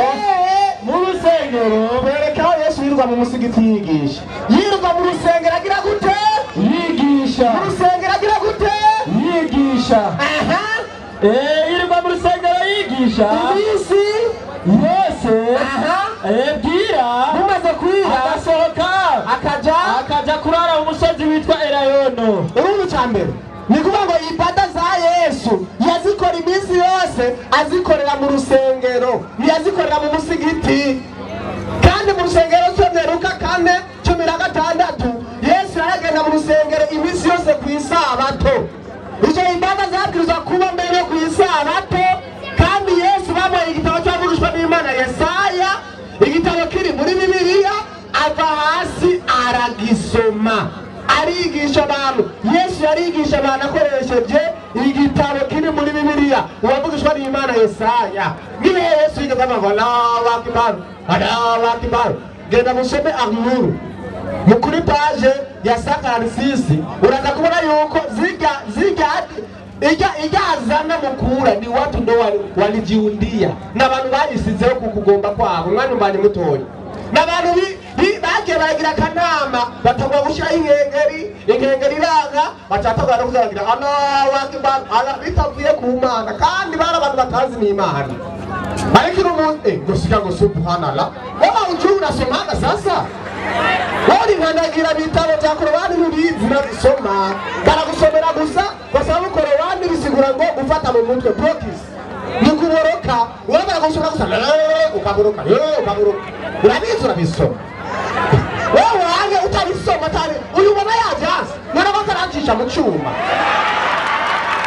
bereka Yesu yirirwa mu musigiti yigisha. Yirirwa mu rusengero agira gute yigisha. Mu rusengero agira gute yigisha. yirirwa mu rusengero yigisha yigisha iminsi yose bwira bumaze kwira agasohoka akaja kurara mu musozi witwa Elayono. urumva icambere ni kuvuga ngo ibada za Yesu yazikora iminsi yose azikorera mu rusengero ntiyazikorera mu musigiti. kandi mu rusengero Luka 4:16 Yesu yaragenda mu rusengero iminsi yose ku isabato. izo ibada zabwirizwa kuba mbere ku isabato. kandi Yesu bamuhaye igitabo cyavugishwa n'Imana Yesaya, igitabo kiri muri Bibiliya, ava hasi aragisoma arigisha abantu. Yesu yarigisha abantu akoresheje igitabo kiri muri Bibiliya uwavugishwa n'Imana Yesaya. niwe Yesu yigeze avuga Allahu Akbar, Allahu Akbar. genda musome Arnuru mukuri page ya 56 uraza kubona yuko igazana mukura ni watu ndo walijiundia n'abantu bayisizeho kukugomba kwabo. umwanya mbanye mutoya n'abantu bagiye baragira akanama batagwa gushira inkengeri iranga batatagwa no kuzagira Allahu Akbar bitavuye ku Mana kandi bari abantu batazi n'Imana. ariko umuntu gusiga ngo subhanallah waba ujura somana sasa wari nkanagira bitabo bya Korowani n'ubizi n'abisoma baragusomera gusa basaba Korowani bisigura ngo gufata mu mutwe practice ni kuboroka urabara gusoma gusa ukaboroka urabizi urabisoma wewe wange utabisoma tani uyu mwana yajaza mwana bataracisha mu cyuma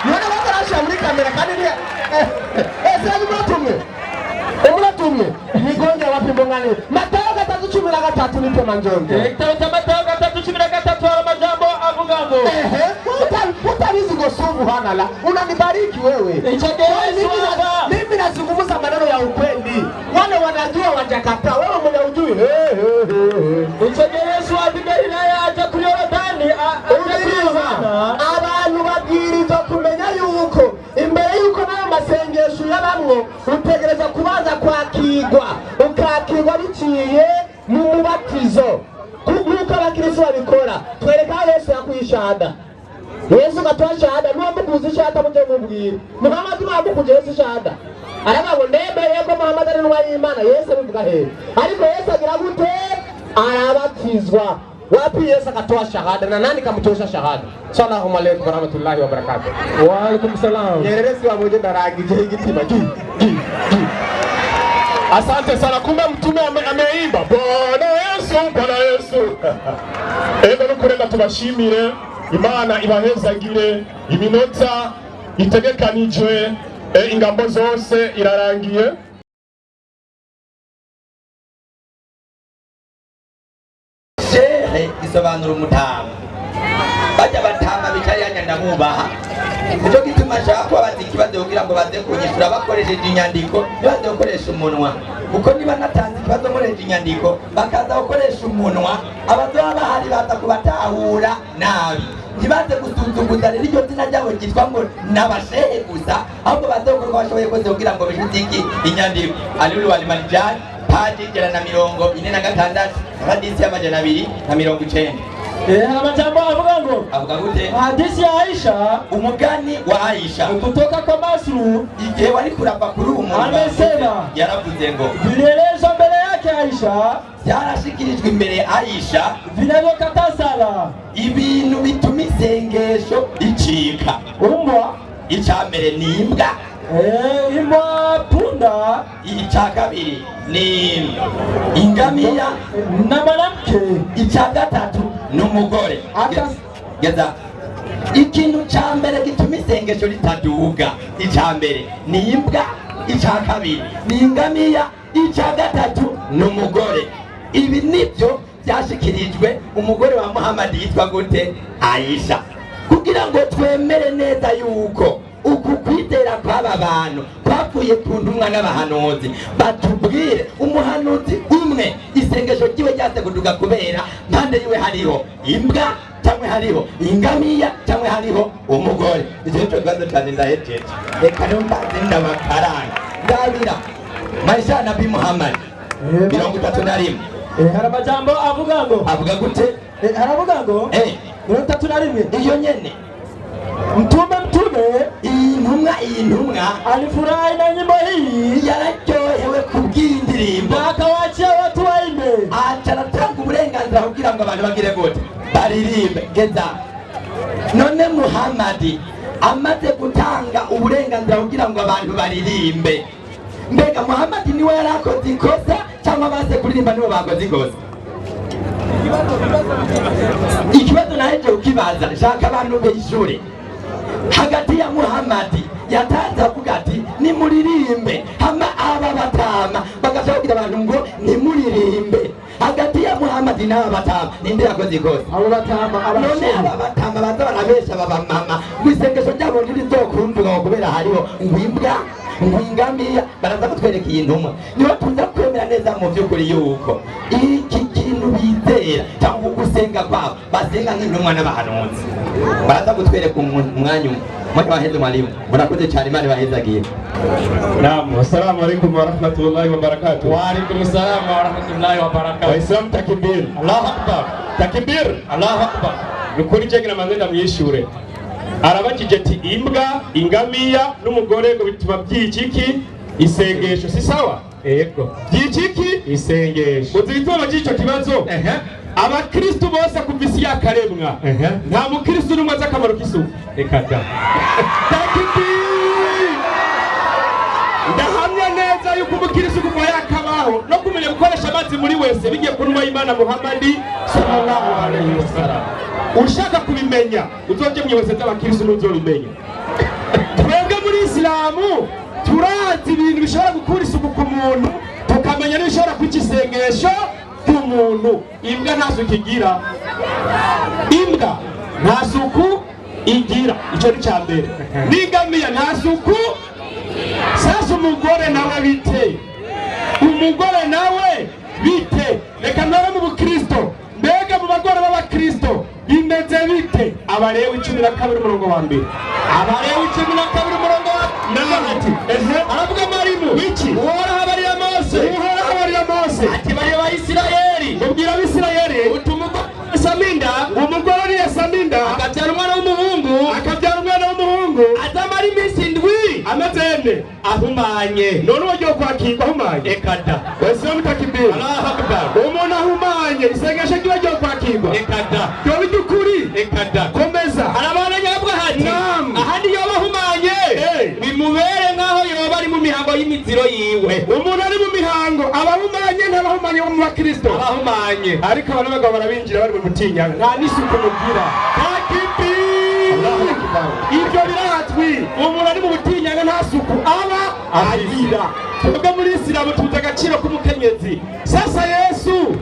mwana batarashyira muri kamera kandi ni umuratumwe nigonge wapimbo ngane Matayo 3:13 nipo manjonge. Igitabo cya Matayo 3:13 hari amajambo avuga ngo utabizi ngo subhanallah unanibariki wewe. Mimi nazungumza maneno ya ukweli, wale wanajua wajakataa, wewe mwenye ujui. Yesu abigarira aja kuri Yorodani abantu babwiriza kumenya yuko imbere yuko nayo masengesho y'abamwe utegereza kubanza ukakirwa biciye mu mubatizo nk'uko abakristo babikora. twereka Yesu yakwishada. Yesu gatoa shahada n'uwamukuza shahada mujye mubwira Muhammad n'uwamukuza Yesu shahada aravuga ngo ndemeye ko Muhammad ari n'uwa Imana. Yesu bivuga he ariko Yesu agira gute arabatizwa. wapi Yesu akatoa shahada na nani kamtosha shahada? Sallallahu alayhi wa rahmatullahi wa barakatuh. Wa alaykum salam. Yereresi wa moja daragije igitima Asante sana, kumbe mtume ameimba Bwana Yesu. Ego nukurenda tubashimire, Imana ibahezagire, iminota itegekanijwe ingambo zose irarangiye. Shehe isobanura umutama. Bajya batama bicayanya ndabubaha. Nicyo gituma nshaka ko abazi ikibazo kugira ngo baze kunyishura bakoresheje inyandiko, baze gukoresha umunwa. Kuko niba natanze ikibazo nkoresheje inyandiko, bakaza gukoresha umunwa, abazoba bahari baza kubatahura nabi. Ntibaze gusuzugura rero iryo zina ryabo ryitwa ngo n'abashehe gusa, ahubwo baze gukora bashoboye kose kugira ngo bishutike inyandiko. Alulu walimarijani paji 146 hadisi ya 290. Amajambo avuga gute? Hadisi ya Aisha, umugani wa Aisha kutoka kwa Masru, igihe wari kurava kuri umuntu amesema, yaravuze ngo vilelezwa mbele yake Aisha, yarashikirijwe imbere Aisha vinavyokatazala ibintu bituma isengesho icika. Umbwa icyambere ni imbwa, imbwa, punda. Icya kabiri ni ingamiya na mwanamke. Icya gatatu ni umugore. Geza ikintu cya mbere gituma isengesho ritaduga, icya mbere ni imbwa, icya kabiri ni ingamiya, icya gatatu ni umugore. Ibi nibyo byashikirijwe umugore wa Muhammad yitwa gute? Aisha, kugira ngo twemere neza yuko uku kwitera kw'aba bantu kwapfuye ku ntumwa n'abahanuzi. Batubwire umuhanuzi umwe isengesho ryiwe ryase kuduga kubera mpande yiwe hariho imbwa cyangwa hariho ingamiya cyangwa hariho umugore. Icyo cyo gazo cyane ndahejeje. Reka rero mbaze ndabakaranga ndabira maisha ya Nabii Muhammad 31. Hari amajambo avuga gute? Haravuga ngo 31 iyo nyene mtume intumwa twerekeye intumwa alifurahi na nyimbo hii, yararyohewe kubw'indirimbo, akawaachia watu waimbe, aca aratanga uburenganzira kugira ngo abantu bagire gute baririmbe. Geza none Muhamadi amaze gutanga uburenganzira kugira ngo abantu baririmbe, mbega Muhamadi niwe yarakoze ikosa cyangwa baze kuririmba nibo bakoze ikosa? Ikibazo naheje ukibaza, shaka abantu b'ishure hagati ya Muhamadi yatanze avuga ati nimuririmbe, hama aba batama bagashaka kugira abantu ngo nimuririmbe. Hagati ya Muhamadi n'aba batama ninde yakoze ikosa? abo batama None aba batama baza barabesha baba mama isengesho ryabo ntirizokumvuga kubera hariho ngwimbwa ngwingamiya, baraza kutwereka iyi ntumwa. Niho tuza kwemera neza mu by'ukuri yuko iki kintu bizera cyangwa gusenga kwabo basenga nk'intumwa n'abahanuzi. Baraza kutwereka umwanya umwe waheze mwalimu, murakoze cyane, Imana ibahezagiye. Naam, assalamu alaikum wa rahmatullahi wa barakatuh. Wa alaikum salam wa rahmatullahi wa barakatuh. Waislamu takbir. Allahu akbar. Takbir. Allahu akbar. Nukuri jengera manzenda mw'ishure. Arabakije ati imbwa, ingamiya n'umugore ngo bituma by'ikiki isengesho, si sawa? Yego. By'ikiki isengesho. Uzi bituma by'ico kibazo? Abakristo bose kuvisi yakaremwa. Nta mukristo n'umwe azi akamaro k'isuku. Reka da. Takbir. Ndahamya neza yuko umukristo kuva yakabaho no kumenya gukoresha amazi muri wese bigiye ku ntumwa y'Imana Muhamadi sallallahu alaihi wasallam. Ushaka kubimenya uzoje mwibose z'abakristo n'uzobimenya. Twebwe muri Islamu turazi ibintu bishobora gukura isuku ku muntu, tukamenya n'ibishobora kwica isengesho ry'umuntu. Imbwa nta suku igira, imbwa nta suku igira, icyo ni cya mbere. N'ingamiya nta suku. Sasa umugore nawe bite? Umugore nawe bite? Reka nore mu bukristo, mbega mu bagore b'abakristo bimeze bite? Abalewi 12 umurongo wa mbere. Abalewi 12 umurongo wa nabati. Aravuga Marimu wiki uhora habariya Mose, uhora habariya Mose ati bari ba Isirayeli, ubwira abisirayeli utumugo Saminda, umugore ni Saminda akabyara umwana w'umuhungu, azamara iminsi indwi amazene ahumanye. None ugiye kwakirwa ahumanye? Ekada. Wese mutakibira. Allahu akbar. Umuntu ahumanye isengesho giye giye kwakirwa? Ekada. Cyo bidukuri? Ekada. Komeza. Arabana nyabwa hati. Ahandi yoba ahumanye bimubere nkaho yoba ari mu mihango y'imiziro yiwe. Umuntu ari mu mihango abahumanye n'abahumanye bo mu bakristo abahumanye, ariko abantu bagabo barabinjira bari mu mutinya, nta n'isuku mugira. Ibyo biratwi umuntu ari mu butinyanga nta suku aba agira. Twebwe muri Isilamu tuzi agaciro k'umukenyezi. Sasa Yesu,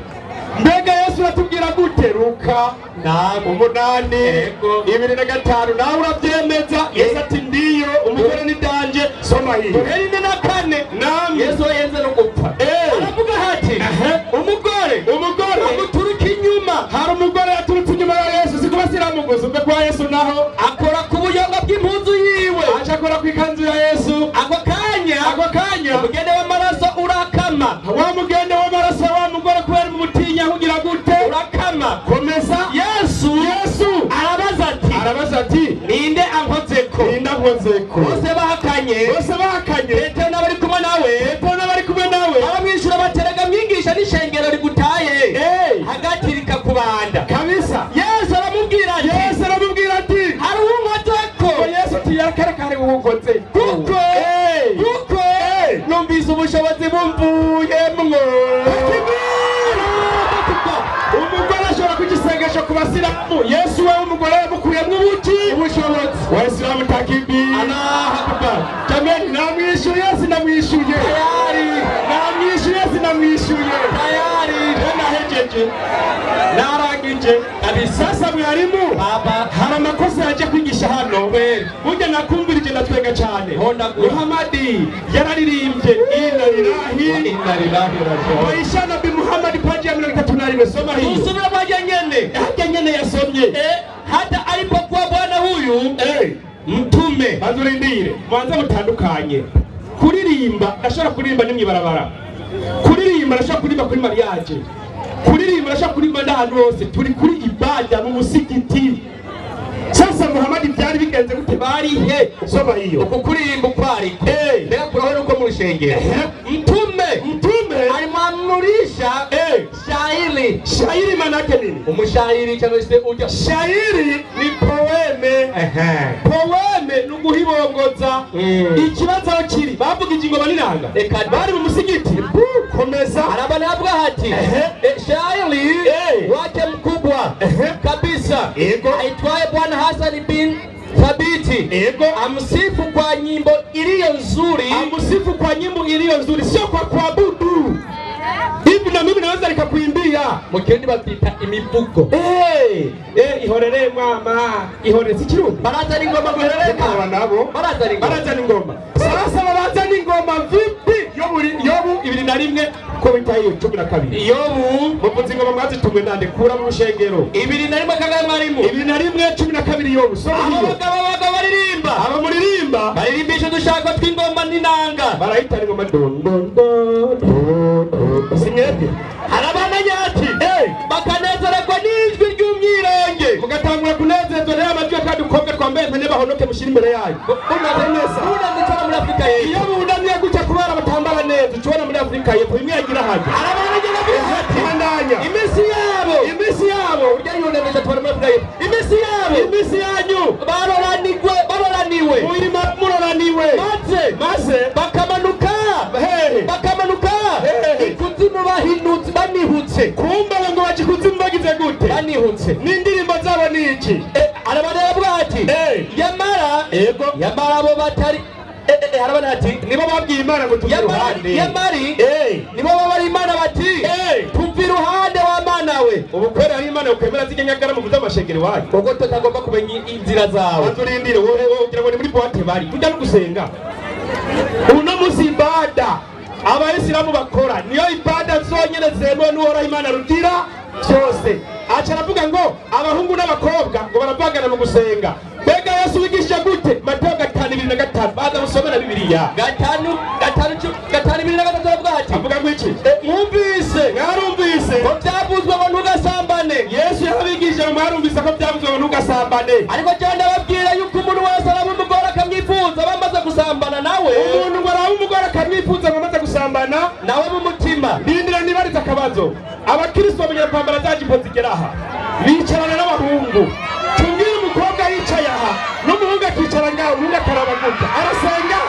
mbega Yesu atubwira gute? Luka 8:25 nawe urabyemeza? Yesu ati ndiyo, umugore ni danje. Soma hii 4. Naam, Yesu yenze no gupfa. Aravuga hati umugore amuturuka inyuma. Hari umugore yaturutse inyuma ya Yesu, si kubasiramu gusa, ubwo kwa Yesu naho akora ku buyonga bw'impuzu yiwe, acha akora ku ikanzu ya Yesu. Ako kanya umugende w'amaraso urakama. Wa mugende w'amaraso wa mugore kubera mu mutinya kugira gute? Urakama. Komeza. Yesu arabaza ati ninde ankozeko? Bose bahakanye. Petero n'abari kumwe nawe aramwishyura baterega mwigisha n'ishengero rigutaye hagati rikakubanda kabisa. Yesu aramubwira ati hari uwunkozeko. Yesu ati yakarekare uwunkoze kuko numvise ubushobozi bumvuyemwo. Umugore ashobora kugisengesha ku basilamu. Yesu we umugore yamukuyemwo ubushobozi. Waislamu takbir. Allahu akbar. Jamani, namwishuye sinamwishuye nahejeje narangije kabisa. Sasa mwarimu baba hari amakosa yaje kwigisha hano, burya nakumvirije natwega cyane. Muhamadi yararirimbye inna lillahi waisha nabi Muhamadi paji ya 31. Soma hii usubira paji nyene yasomye hata alipokuwa bwana huyu mtume. Bazurindire mwanza mutandukanye. Kuririmba ndashobora kuririmba n'imyibarabara, kuririmba ndashobora kuririmba kuri mariage, kuririmba ndashobora kuririmba n'ahantu hose. Turi kuri ibada mu musigiti. Sasa Muhammad byari bigenze gute bari he? Soma hiyo. Uku kuririmba kwari. Mbega kurahera uko mu rushengero. Mtume alimwamrisha shairi. Shairi maana yake nini? Umushairi cyangwa se ujya. Shairi ni poeme. Poeme nuguhibongoza. Ikibazo kiri bavuga ingoma n'inanga. Bari mu musigiti. Komeza. Arabana yavuga hati shairi wake mkubwa kabisa aitwaye Bwana Hassan bin Thabiti amsifu kwa nyimbo iliyo nzuri, sio kwa kuabudu. Hivi na mimi naweza nikakuimbia mukendi batita imivugo. Ihorere mama, ihorere sikirundi. Baraza n'ingoma guherereka nabo. Baraza n'ingoma. Sasa baraza n'ingoma vipi? Yobu 21 ko bitaye 12. Yobu muvuze ingoma mwazitumwe nande kura mu rushengero. 21 kangahe mwarimu? 21 12 Yobu. So abagabo baririmba. Aba muririmba. Baririmbisha dushaka tw'ingoma n'inanga. Barahita ingoma don don don. Sinyete. Arabana nyati. Bakanezererwa n'ijwi ry'umwironge. Mugatangura kunezerwa rero amajwi akadukombe twambaye mpene bahonoke mushira imbere yayo. Unaze neza. Unaze muri Afrika yewe. Iyo bunamye guca kubara batambara neza. Ucibona muri Afrika yewe imwe yagira haje. Arabana nyati. Mandanya. Imisi yabo. Urya yoneneza twara muri Afrika yewe. Imisi yanyu. Baroraniwe. Muroraniwe. Maze bakamanuka. Ikuzimu banihutse. Kumba ngo bakikuzimu bagize gute? Banihutse. N'indirimbo zabo ni iki? Arabana yavuga ati yamara abo batari arabana ati nibo babwiye Imana ngo tuve iruhande. Nibo babari Imana bati tuve iruhande wa Mana we. Ubukwera ari Imana ukwemera zigenyagara mu kuzamashengero wayo. Ubwo tutagomba kumenya inzira zawe. Bazurindire wowe ugira ngo ni muri boîte bari. Kujya no gusenga. Uno musi ibada abayisilamu bakora niyo ibada zonyene zemewe n'uhoraho Imana rugira cyose. Aca aravuga ngo abahungu n'abakobwa ngo baravangana mu gusenga. Mbega Yesu wigisha gute? Mateo 5:25 baza gusomera Bibiliya. 5:23 avuga ati avuga ngo iki? Mwarumvise ko byavuzwe ngo ntugasambane. Yesu yabigishije ngo mwarumvise ko byavuzwe ngo ntugasambane. Ariko cyane ndababwira yuko umuntu wese araba umugore akamwifuza bamaze gusambana nawe. Umuntu ngo araba umugore akamwifuza ngo amaze gusambana nawe mu mutima. Ndindira nibariza akabazo. Abakristo bamenye kwambara za jipo zigera aha. Bicarana n'abahungu. Tumbira umukobwa yicaye aha n'umuhungu akicara ngaho umuhungu akaraba gutya arasenga.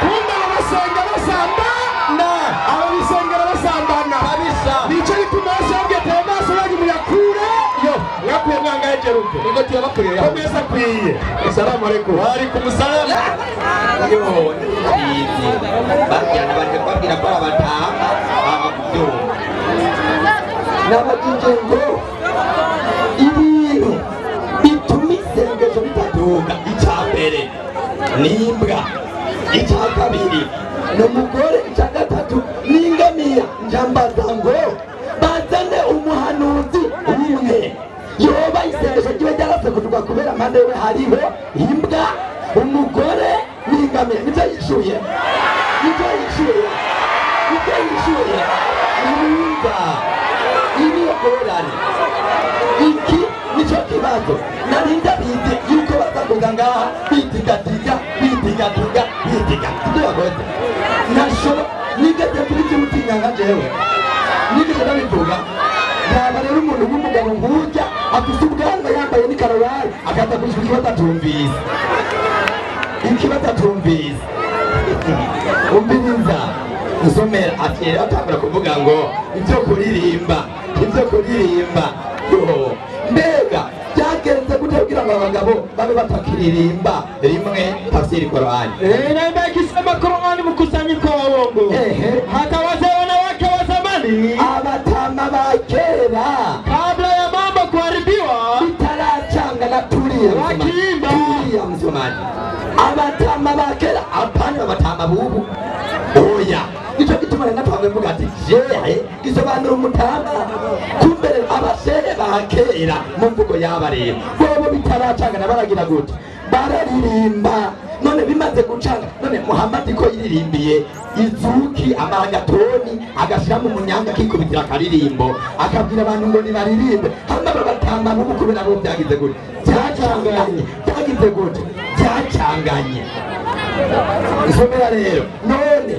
Kumba arasenga basambana. Ababisengera basambana. Nico gituma Yesu yabwiye ati amaso yanyu muyakure. Mwakuye mwangaye Jerupe. Niko tuyabakurira. Komeza kwiye. Assalamu alaikum. Wa alaikum salam. Bajyana baje kwabwira ko abatanga ababyo. N'abadije ngo ibintu bituma isengesho bitaduka. Icyambere nimbwa, icya kabiri n'umugore, icya gatatu n'ingamiya. Njambaza ngo bazane umuhanuzi umwe yoba isengesho ryiwe ryarase kuduka kubera mpande we hariho imbwa, umugore n'ingamiya. Nibyo yishuye nimba ibigorane. Iki nicyo kibazo nari ndabizi yuko bazavuga ngaha bitigatiga ibyo yakoze. Nigeze kuri cy'umutinyanga jewe nigeze ndabivuga. Yaba rero umuntu w'umugabo nk'urya afite ubwanwa yambaye n'ikarabari akaza kwishyura ikibazo atumvise. umviriza nsomera ati atangura kuvuga ngo ibyo kuririmba. Mbega byagenze gute kugira ngo abagabo babe batakiririmba rimwe tafsiri Qur'ani? Naenda kisema Qur'ani mkusanyiko wa uongo. Hata wazee wanawake wa zamani, abatama ba kera, kabla ya mambo kuharibiwa, bitarachanga na tulia wakiimba. Msomaji, abatama ba kera, apana abatama bubu. Oya, nicyo gituma rero twavuga ati jehe gisobanura umutama. Kumbe abashere ba kera mu mvugo y'abareba bobo bitaracanga baragira gute? bararirimba none bimaze gucanga none Muhammad ko yiririmbiye izuki amagatoni agashiramo umunyanga akikubitira akaririmbo akabwira abantu ngo nibaririmbe hama babatamba n'ubu kubera bo byagize gute byagize gute byacanganye isomera rero none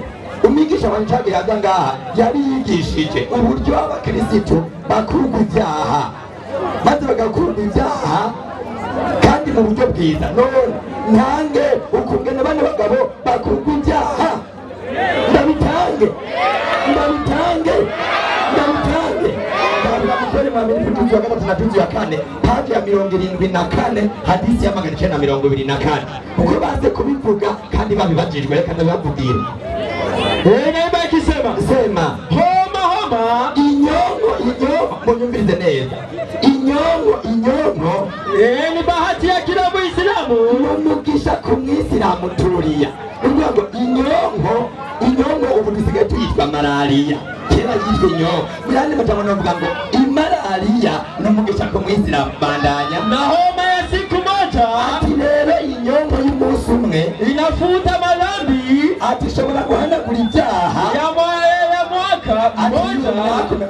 umwigisha wa Ncaga yaza ngaha yari yigishije uburyo abakristo bakurwa ibyaha maze bagakurwa ibyaha kandi mu buryo bwiza none ntange ukungene bane bagabo bakurwa ibyaha ndabitange Mukore mamiri kutuzi wa gatatu na tuzi wa kane paji ya 74 hadisi ya 924 uko baze kubivuga kandi babibajijwe reka ndababwira naimba ikisema sema homa inyongo munyumvirize neza inyongo ni bahati ya kila Muislamu n'umugisha ku Mwisilamu turiya urwango inyongo ubu dusigaye tuyitwa malaria kera yitwa inyongo muyandi majambo navuga ngo imalaria n'umugisha ku Mwisilamu bandanya na homa ya siku moja ati rero inyongo y'umunsi umwe inafuta madhambi ati shobora guhanagura ibyaha ya mwaka mmoja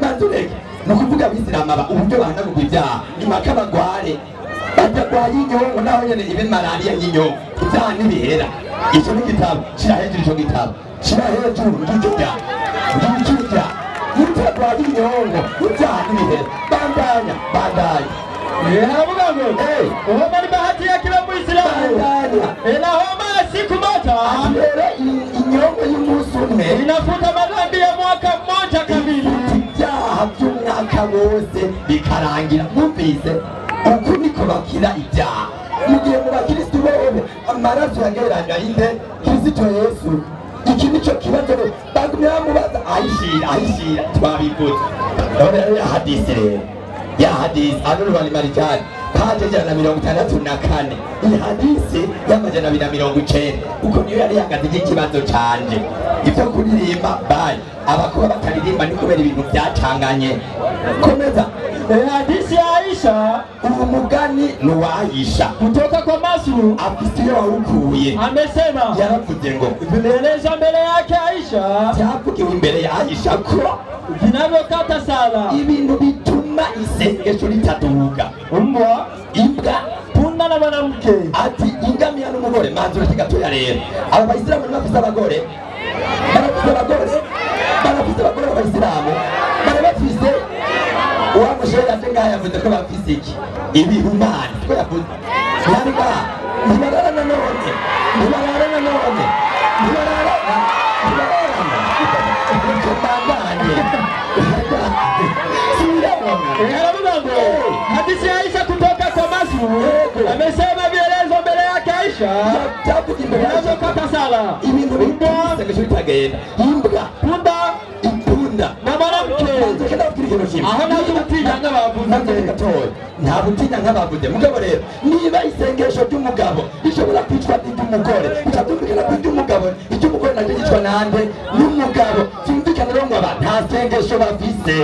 manzureke nukuvuga Abisilamu aba uburyo bahanagura ibyaha nimaka bagware batarwaye inyongo naho nyene ibe malaria y'inyongo ibyaha ntibihera icyo ni igitabo shira hejuru icyo gitabo shira hejuru ngicyo mutarwaye inyongo ibyaha ntibihera bandanya Haravuga ngo homa ni bahati ya kila Muislamu na homa ya siku moja inyongo y'umunsi umwe inafuta madhambi ya mwaka mmoja kamili ibyaha by'umwaka wose bikarangira mwumvise uku niko bakira ibyaha mu gihe mu bakristo bobo amaraso yagereranya inde Kristo Yesu iki nico kibazo bagumye bamubaza ahishira twabivuze rero ya hadisi anurwani marijani paje 164 iyi hadisi y'amajana 290 uko niyo yari hagaze ikibazo canje ibyo kuririmba bayi abakuba bataririmba ni kubera ibintu byacanganye komeza hadisi ya Aisha umugani ni wa Aisha kutoka kwa Masru afisiye waukuye amesema yaravuze ngo vinaeleza mbele yake Aisha byavugiwe imbere ya Aisha ko vinavyokata sala ibintu bituma isengesho ritaduga imbwa punda na mwanamke ati ingamiya n'umugore manzi ureke gatoya rero aba Bayisilamu bafise abagore b'Abayisilamu barabafise uwamushere ate ngaha yavuze ko bafise iki ibihumani ko yavuze ntabwo ntibararana none hadisi ya Aisha kutoka kwa Masru amesema vielezo mbele yake Aisha vinavyokata sala ibintu bitagenda imbwa punda na mwanamke aho nta butinya nk'abavuze mugabo rero niba isengesho ry'umugabo rishobora kwicwa n'iry'umugore bitatumvikana ko iry'umugabo iry'umugore naryo yicwa nande n'umugabo tumvikana rero ngo aba nta sengesho bafise.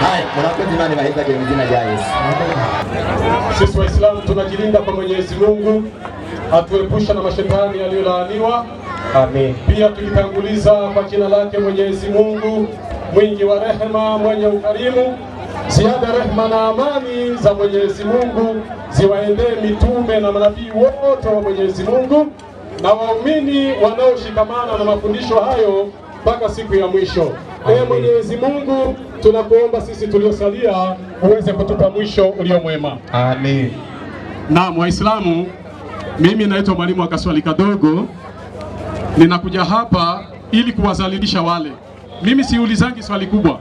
Hai, murakoze Imana ibahezagire mu izina rya Yesu. Sisi Waislamu tunajilinda kwa Mwenyezi Mungu atuepusha na mashetani yaliyolaaniwa. Amen. Pia tukitanguliza kwa jina lake Mwenyezi Mungu mwingi wa rehema, mwenye ukarimu. Ziada rehema na amani za Mwenyezi Mungu ziwaendee mitume na manabii wote wa Mwenyezi Mungu na waumini wanaoshikamana na mafundisho hayo mpaka siku ya mwisho. Ee Mwenyezi Mungu, tunakuomba sisi tuliosalia uweze kutupa mwisho ulio mwema. Amen. Naam, Waislamu, mimi naitwa Mwalimu wa Kaswali Kadogo. Ninakuja hapa ili kuwazalilisha wale. Mimi siulizangi swali kubwa.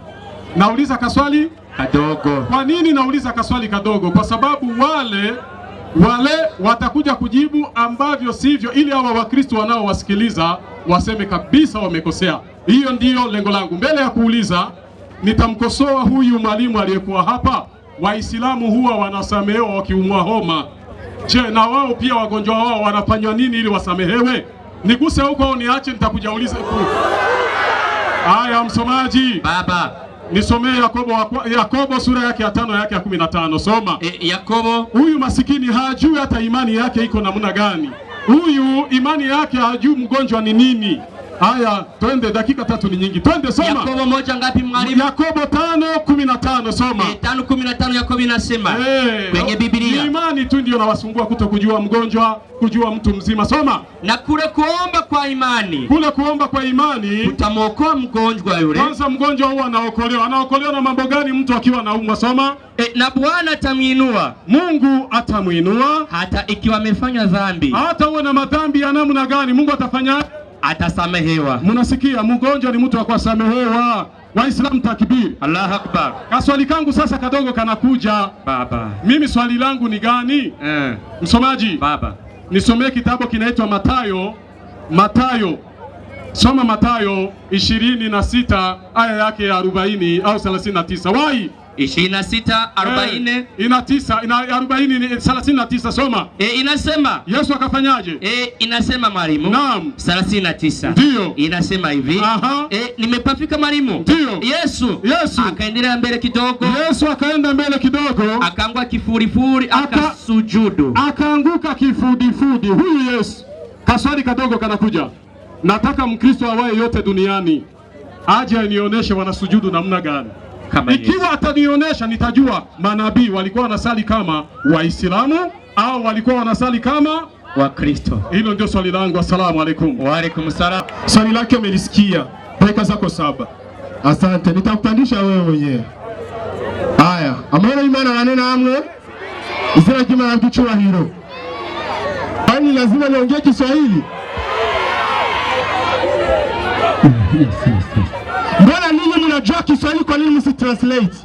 Nauliza kaswali kadogo. Kwa nini nauliza kaswali kadogo? Kwa sababu wale watakuja kujibu ambavyo sivyo, ili hawa Wakristo wanaowasikiliza waseme kabisa wamekosea. Hiyo ndiyo lengo langu. Mbele ya kuuliza, nitamkosoa huyu mwalimu aliyekuwa hapa. Waislamu huwa wanasamehewa wakiumwa homa. Je, na wao pia wagonjwa wao wanafanywa nini ili wasamehewe? Niguse huko au niache? Nitakuja uliza. Haya, msomaji. Baba, Nisomee Yakobo sura yake ya 5 yake ya 15. Soma. Yakobo. Huyu masikini hajui hata imani yake iko namna gani. Huyu imani yake hajui mgonjwa ni nini. Haya, twende, dakika 3 ni nyingi. Twende, soma. Yakobo moja ngapi mwalimu? Yakobo 5:15, soma. 5:15 Yakobo inasema kwenye Biblia. Ni imani tu ndio nawasumbua kutokujua mgonjwa, kujua mtu mzima. Soma. Na kule kuomba kwa imani. Kule kuomba kwa imani utamuokoa mgonjwa yule. Kwanza mgonjwa huwa anaokolewa. Anaokolewa na mambo gani mtu akiwa anaumwa? Soma. Na Bwana atamuinua. Mungu atamuinua hata ikiwa amefanya dhambi. Hata uwe na madhambi ya namna gani, Mungu atafanya? Atasamehewa. Mnasikia, mgonjwa ni mtu wa kusamehewa. Waislamu takbir. Allahu Akbar. Kaswali kangu sasa kadogo kanakuja. Baba. Mimi swali langu ni gani? Msomaji. Baba. Nisomee kitabu kinaitwa Mathayo. Soma Mathayo 26 aya yake ya 40 au 39. Wai 26:40 39. Soma. Inasema Yesu akafanyaje? Inasema mwalimu. Naam. 39. Ndio. Inasema hivi. Nimepafika mwalimu. Ndio. Yesu akaendelea mbele kidogo. Yesu akaenda mbele kidogo. Akaanguka kifudifudi akasujudu. Akaanguka kifudifudi. Huyu Yesu. Kaswali kadogo kanakuja. Nataka Mkristo awaye yote duniani aje anionyeshe wanasujudu namna gani. Ikiwa atanionyesha nitajua manabii walikuwa wanasali kama Waislamu au walikuwa wanasali kama Wakristo. Hilo ndio swali langu. Asalamu alaykum. Wa alaykum salam. Swali lake umelisikia. Dakika zako 7. Asante, nitakutandisha wewe mwenyewe. Haya, amana imana wanena amwe. Izina kima na kichwa hilo. Kwani lazima niongee Kiswahili? Mbona ninyi mnajua Kiswahili, kwa nini msitranslate?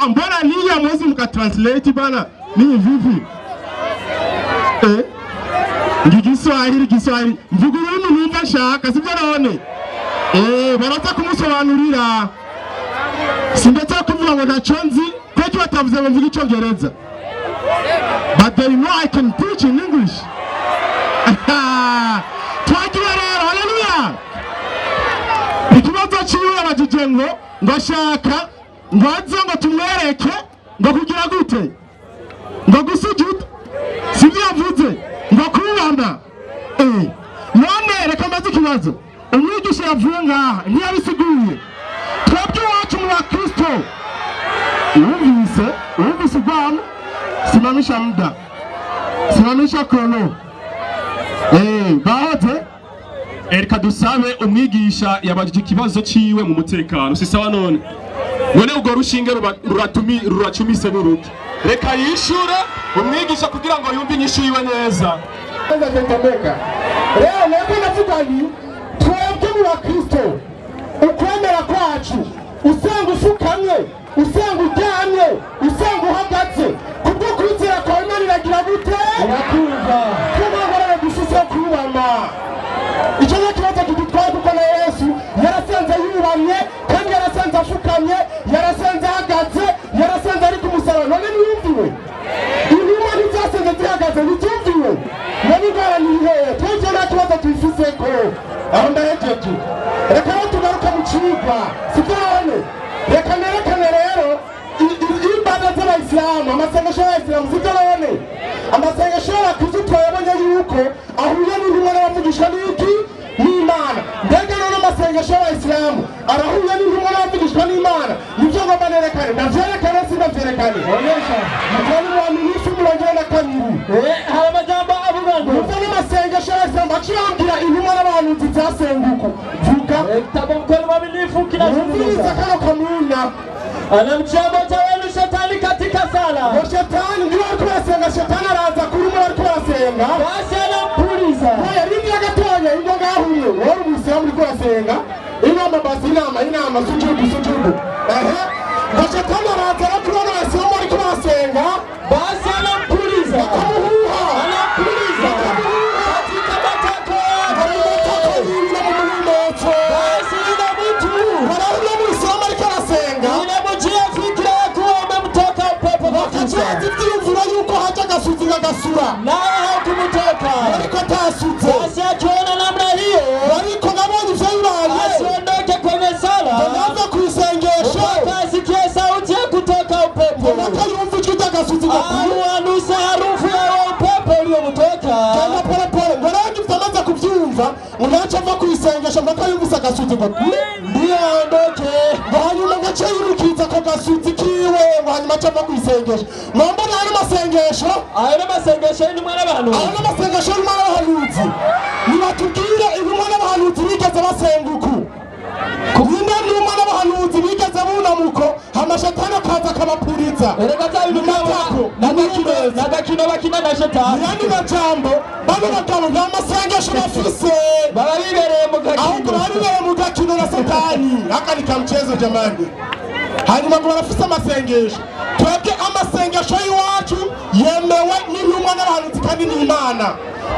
Mbona ninyi hamwezi mkatranslate bana? Ninyi vipi? Kiswahili. Mvugo wenu numva shaka, sivyo naone? Barata kumusobanurira. Sindeta kuvuga ngo ndachonzi, kweki batavuze ngo mvuge Icyongereza. But they know I can preach in English. Twagira rero, haleluya. Ikibazo ciwe abajije ngo ndashaka ngo aze ngo tumwereke ngo kugira gute, ngo gusujuda, sivyo yavuze, ngo kubamba. None reka maze ikibazo. Umwigisha yavuye ngaha ntiyabisiguye. Twebwe wacu mu Bakristo umvise bwana, simamisha muda, simamisha kono. Bahoze Erika dusabe umwigisha yabajije ikibazo ciwe mu mutekano. Sisawa none ugo rushinge ruracumise n'uruti. Reka yishure umwigisha kugira ngo yumve inyishu yiwe neza. Leo navuga ni twebwe mu Bakristo ukwemera kwacu usanga ufukamye, usanga uryamye, usanga uhagaze, kubwo kwizera kwawe Imana iragira gute? Irakumva. Kumagara gususa kubama. Icyo kibazo kidutwaye kuko na Yesu yarasenze yubamye, kandi yarasenze afukamye, yarasenze ahagaze, yarasenze ari ku musaraba. None niyumviwe inuma ntizasenze zihagaze, ntitumviwe. None ngara nihehe twese nta kibazo twifiseko. Aho ndahejeje. Reka tugaruka mu cigwa, sibone. Reka nerekane rero imbaraga z'Abayisilamu, amasengesho y'Abayisilamu, sibone. Amasengesho y'Abakristo twabonye yuko ahuye n'intumwa n'abavugishwa n'iki? N'Imana. Mbega none amasengesho y'Abayisilamu arahuye n'intumwa n'abavugishwa n'Imana? Nibyo ngomba nerekane. Ndavyerekane sindavyerekane. Onesha. Mukoni wa ministru mulongera na kabiri. Hari amajambo avuga ngo muvana amasengesho y'Abayisilamu acirambira intumwa n'abantu zizasenguko. Vuga. Kitabu mkono wa milifu kinazungumza kano kamuna. Anamchama tawali shetani katika sala. Shetani ndio alikuwa asenga, shetani araza kuruma alikuwa asenga. Basi anampuliza. Haya nini yakatonya ingo ngahuye. Wari Muislamu alikuwa asenga. Inama basi inama sujudu. Shetani araza kuruma Waislamu alikuwa asenga. Basi anampuliza. Anampuliza. Katika matako yake. Basi ina mtu. Wanaona Muislamu alikuwa asenga. Ativyumvira yuko haja gasuzi gasura naye hakumutoka, ariko tasutse. Basi akiona namna hiyo, ariko nabonye ivyo bibaye asiondoke kwenye sala, nava kuisenga aliyomutoka cyangwa pole pole ngo rero mtamaze kuvyumva unacha va kuisengesha mpaka yumvisa gasuti ngo ndiyo aondoke ngo hanyuma ngace yirukiza ko gasuti kiwe ngo hanyuma acha va kuisengesha mwamba ari masengesho ayo n'amasengesho y'intumwa n'abantu ayo n'amasengesho y'intumwa n'abahanuzi nibatubwire intumwa n'abahanuzi bigeze basenguku kubinda n'intumwa n'abahanuzi bigeze bunamuko amashetani akaza akabapuriza erega cyabintu n'agakino bakina na shetani yani bajambo bano bagabo nta masengesho bafise baba bibereye mu gakino ahubwo baribereye mu gakino na satani akari kamchezo jamani hanyuma ngo barafise amasengesho twebwe amasengesho y'iwacu yemewe n'intumwa n'abahanuzi kandi n'Imana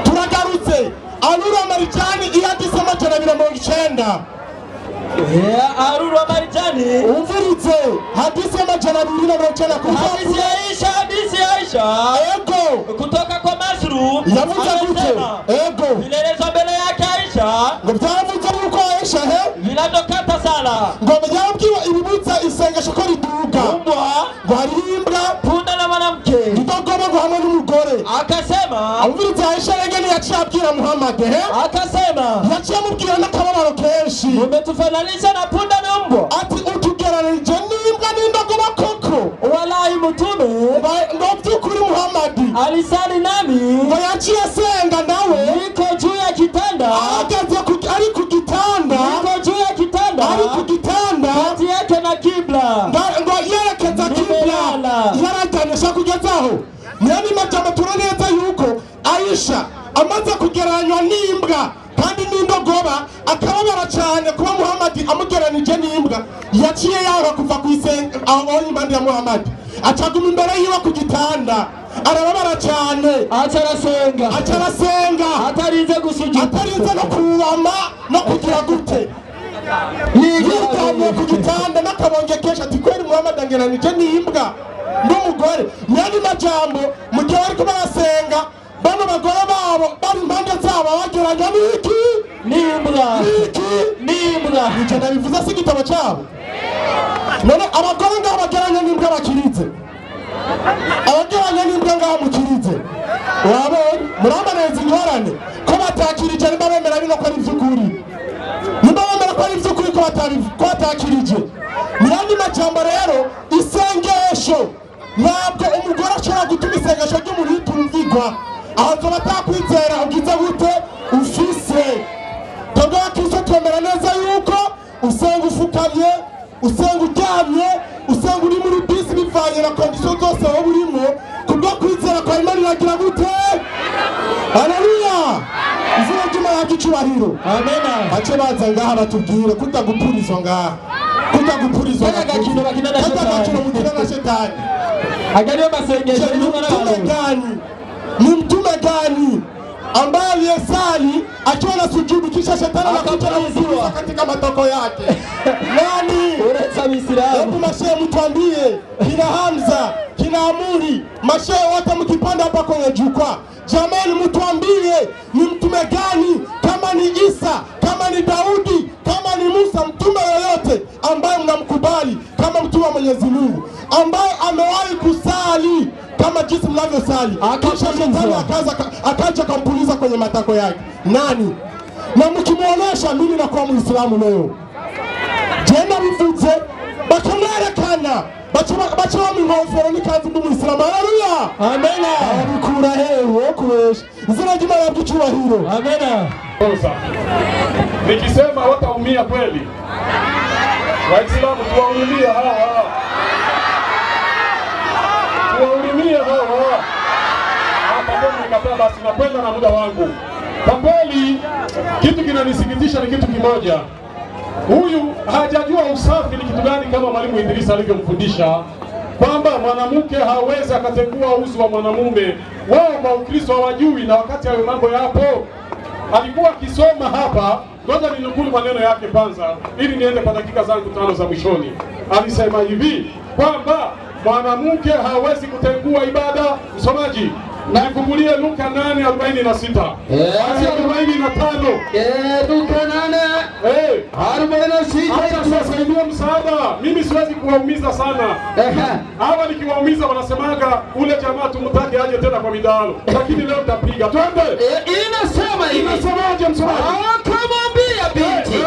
turagarutse Arura Marijani iyanditse amajana 290 Arura Marijani umviritse hadisi amajana 290 ku hadisi ya Aisha ego kutoka kwa Masru yavuze gute ego vilelezwa mbele yake Aisha ngo byavuze yuko Aisha vinatokata sana ngo byabwiwe ibibutsa isengesho ko riduga ngo harimbwa punda na mwanamke ndogoba ngo hamwe n'umugore akasema umviritse Aisha rege yaciye abwira Muhammad akasema yaciye amubwira n'akababaro kenshi umetufananisha na punda na mbwa ati utugereranije n'imbwa n'indogoba koko wallahi mutume ngo byukuri Muhammad alisali nami ngo yaciye asenga nawe niko juu ya kitanda ahagaze ari ku gitanda niko juu ya kitanda ari ku gitanda kati yake na kibla ngo yerekeza kibla yaraganisha kugezaho yani majambo turaneza yuko Aisha amaze kugereranywa n'imbwa kandi n'indogoba akababara cyane kuba Muhammad amugeranije n'imbwa yaciye yaho kuva ku isenga aho impande ya Muhammad acaguma imbere yiwe ku gitanda arababara cyane acarasenga atarinze gusujuda atarinze no kuwama no kugira gute yitamye ku gitanda n'akabonge kesha ati kweri Muhammad angeranije n'imbwa n'umugore yani majambo mu gihe bariko barasenga bano bagore babo bari impande zabo bageranya n'iki n'imbwa icyo ndabivuze si igitabo cyabo none abagore ngaho bageranya n'imbwa bakirize abageranya n'imbwa ngaho mukirize wabonye muramaneza ingorane ko batakirije nimba bemera bino ko ari iby'ukuri nimba bemera ko ari iby'ukuri ko batakirije niyandi majambo rero isengesho ntabwo umugore ashobora gutuma isengesho ry'umuntu ritumvigwa aho tuba atakwizera ugize gute ufise twebwe abakristo twemera neza yuko usenga ufukamye usenga uryamye usenga uri muri bisi bivanye na kondisiyo zose wowe urimo kubwo kwizera kwa Imana iragira gute haleluya izina ry'Imana ry'icubahiro amena bace baza ngaha batubwire kutagupurizwa ngaha kutagupurizwa agakino bakina na shetani mukina na shetani agariyo masengesho ni mtume gani ambaye sali akiwa na sujudu kisha shetani anakuja kumfukuza katika matoko yake nani uretse Abisilamu hebu mashehe mtuambie kina Hamza kina Amuri mashehe wote mkipanda hapa kwenye jukwaa jamani mtuambie ni mtume gani kama ni Isa kama ni Daudi kama ni Musa mtume yoyote ambaye mnamkubali kama mtume wa Mwenyezi Mungu ambaye amewahi kusali kama jinsi mnavyosali kisha shetani akaja kampuliza kwenye matako yake nani na mkimuonesha mimi na kwa Muislamu leo jenda bivuze bakamwerekana bacha mingofero nikazi mu Muislamu haleluya amena abikura hewe kubesha izina ry'Imana ry'icubahiro amena sasa nikisema wataumia kweli Waislamu tuwahurumie hawa hapa ndio nikataa basi nakwenda na muda wangu kwa kweli kitu kinanisikitisha ni kitu kimoja huyu hajajua usafi ni kitu gani kama mwalimu Idrisa alivyomfundisha kwamba mwanamke hawezi akategua uso wa mwanamume wao kwa Ukristo hawajui na wakati hayo mambo yapo alikuwa akisoma hapa ngoja ninukuu maneno yake kwanza ili niende kwa dakika zangu 5 za mwishoni alisema hivi kwamba mwanamke hawezi kutengua ibada msomaji Nifungulie Luka 8:46. Kuanzia 45. Luka 8:46. Acha tuwasaidie msaada. Mimi siwezi kuwaumiza sana. Hawa nikiwaumiza wanasemaga ule jamaa tumtake aje tena kwa midalo. Lakini leo nitapiga. Twende. Inasemaje msomaji? Akamwambia binti,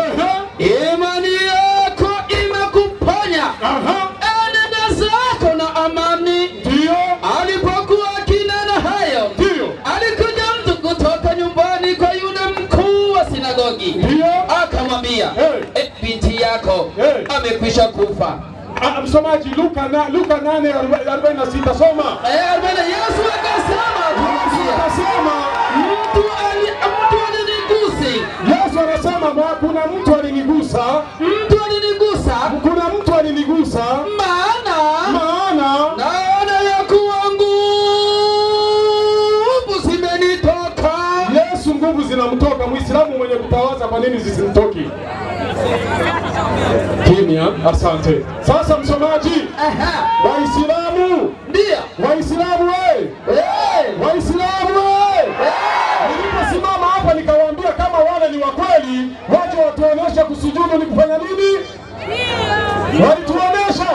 imani yako imekuponya. Enenda zako na amani. Ndio. Alipokuwa akinena hayo, alikuja mtu kutoka nyumbani kwa yule mkuu wa sinagogi. Akamwambia, binti yako amekwisha kufa. Msomaji, Luka 8:46 soma. Yesu akasema, mtu alinigusa. Yesu anasema kuna mtu alinigusa. Kuna mtu alinigusa. Maana naona ya kuwa nguvu zimenitoka. Yesu nguvu zinamtoka. Muislamu mwenye kutawaza kwa nini zisimtoki? Kimya, asante. Sasa msomaji, Waislamu, Waislamu niliposimama hapa nikawaambia kama wale ni wa kweli waje watuoneshe kusujudu ni kufanya nini? Walituonesha,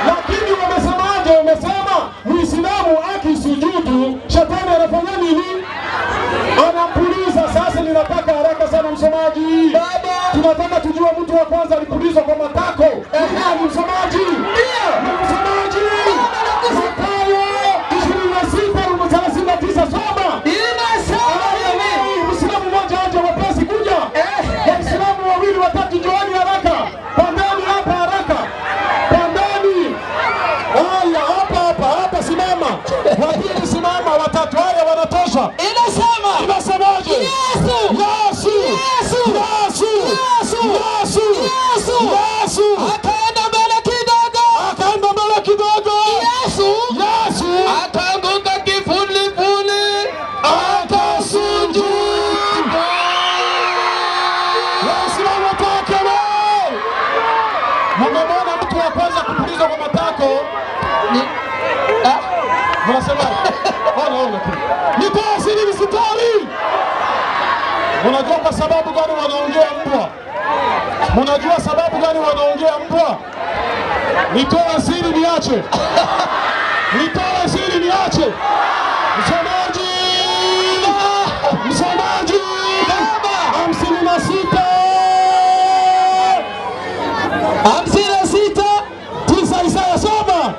lakini wamesemaje? Wamesema Muislamu akisujudu shetani anafanya nini? Anapuliza. Sasa ninataka haraka sana msomaji. Baba, tunataka tujue mtu wa kwanza alipulizwa kwa matako. Ni msomaji. Msomaji. Mathayo 26:39 soma. Muislamu mmoja aje wapesi kuja. Waislamu wawili watatu joani haraka. Pandani hapa haraka. Pandani. Haya hapa simama. Wapili simama, watatu haya wanatosha. Inasemaje? Yesu akaenda mbele kidogo. Yesu akaanguka kifudifudi akasujudu. Waislamu watoke leo. Mnamwona mtu wa kwanza kupulizwa kwa matako. Mnasema ona tu. Nitoa siri visitari. Unajua kwa sababu gani wanaongea mbwa? Unajua sababu gani wanaongea mbwa? Nitoa siri niache. Msomaji 56:9 Isaya soma.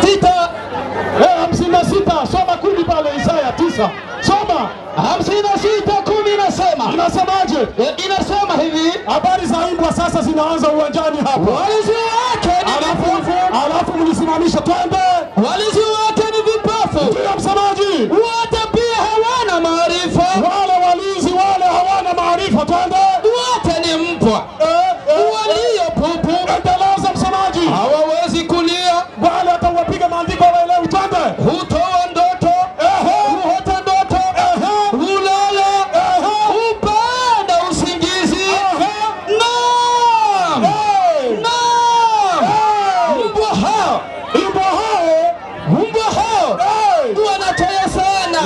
56 soma 10 pale Isaya 9. Soma 56:10 inasemaje? Inasema hivi, habari za imbwa sasa zinaanza uwanjani hapa. Walinzi wake ni vipofu. Alafu mlisimamisha twende. Walinzi wake ni vipofu. Ndio msemaji. Wote pia hawana maarifa. Wale walinzi wale hawana maarifa twende. Wote ni mbwa. Walio pupu. Endeleza msemaji. Hawawezi kulia. Wale hata wapiga maandiko waelewi twende. Hutoa ndoto. Huota ndoto. Hulala. Hupanda usingizi. Naam. Mbwa hao wanatoya sana.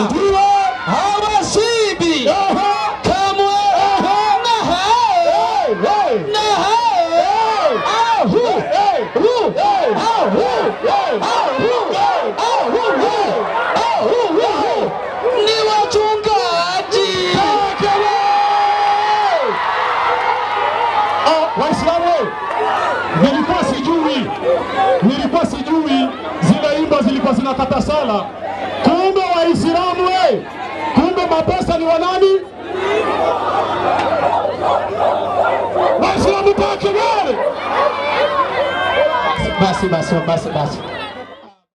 Hawashibi kamwe. Ni wachungaji. Waislamu, nilikuwa sijui zile imba zilikuwa zinakata sala. Kumbe Waislamu kumbe mapesa ni wanani? Waislamu pake. Basi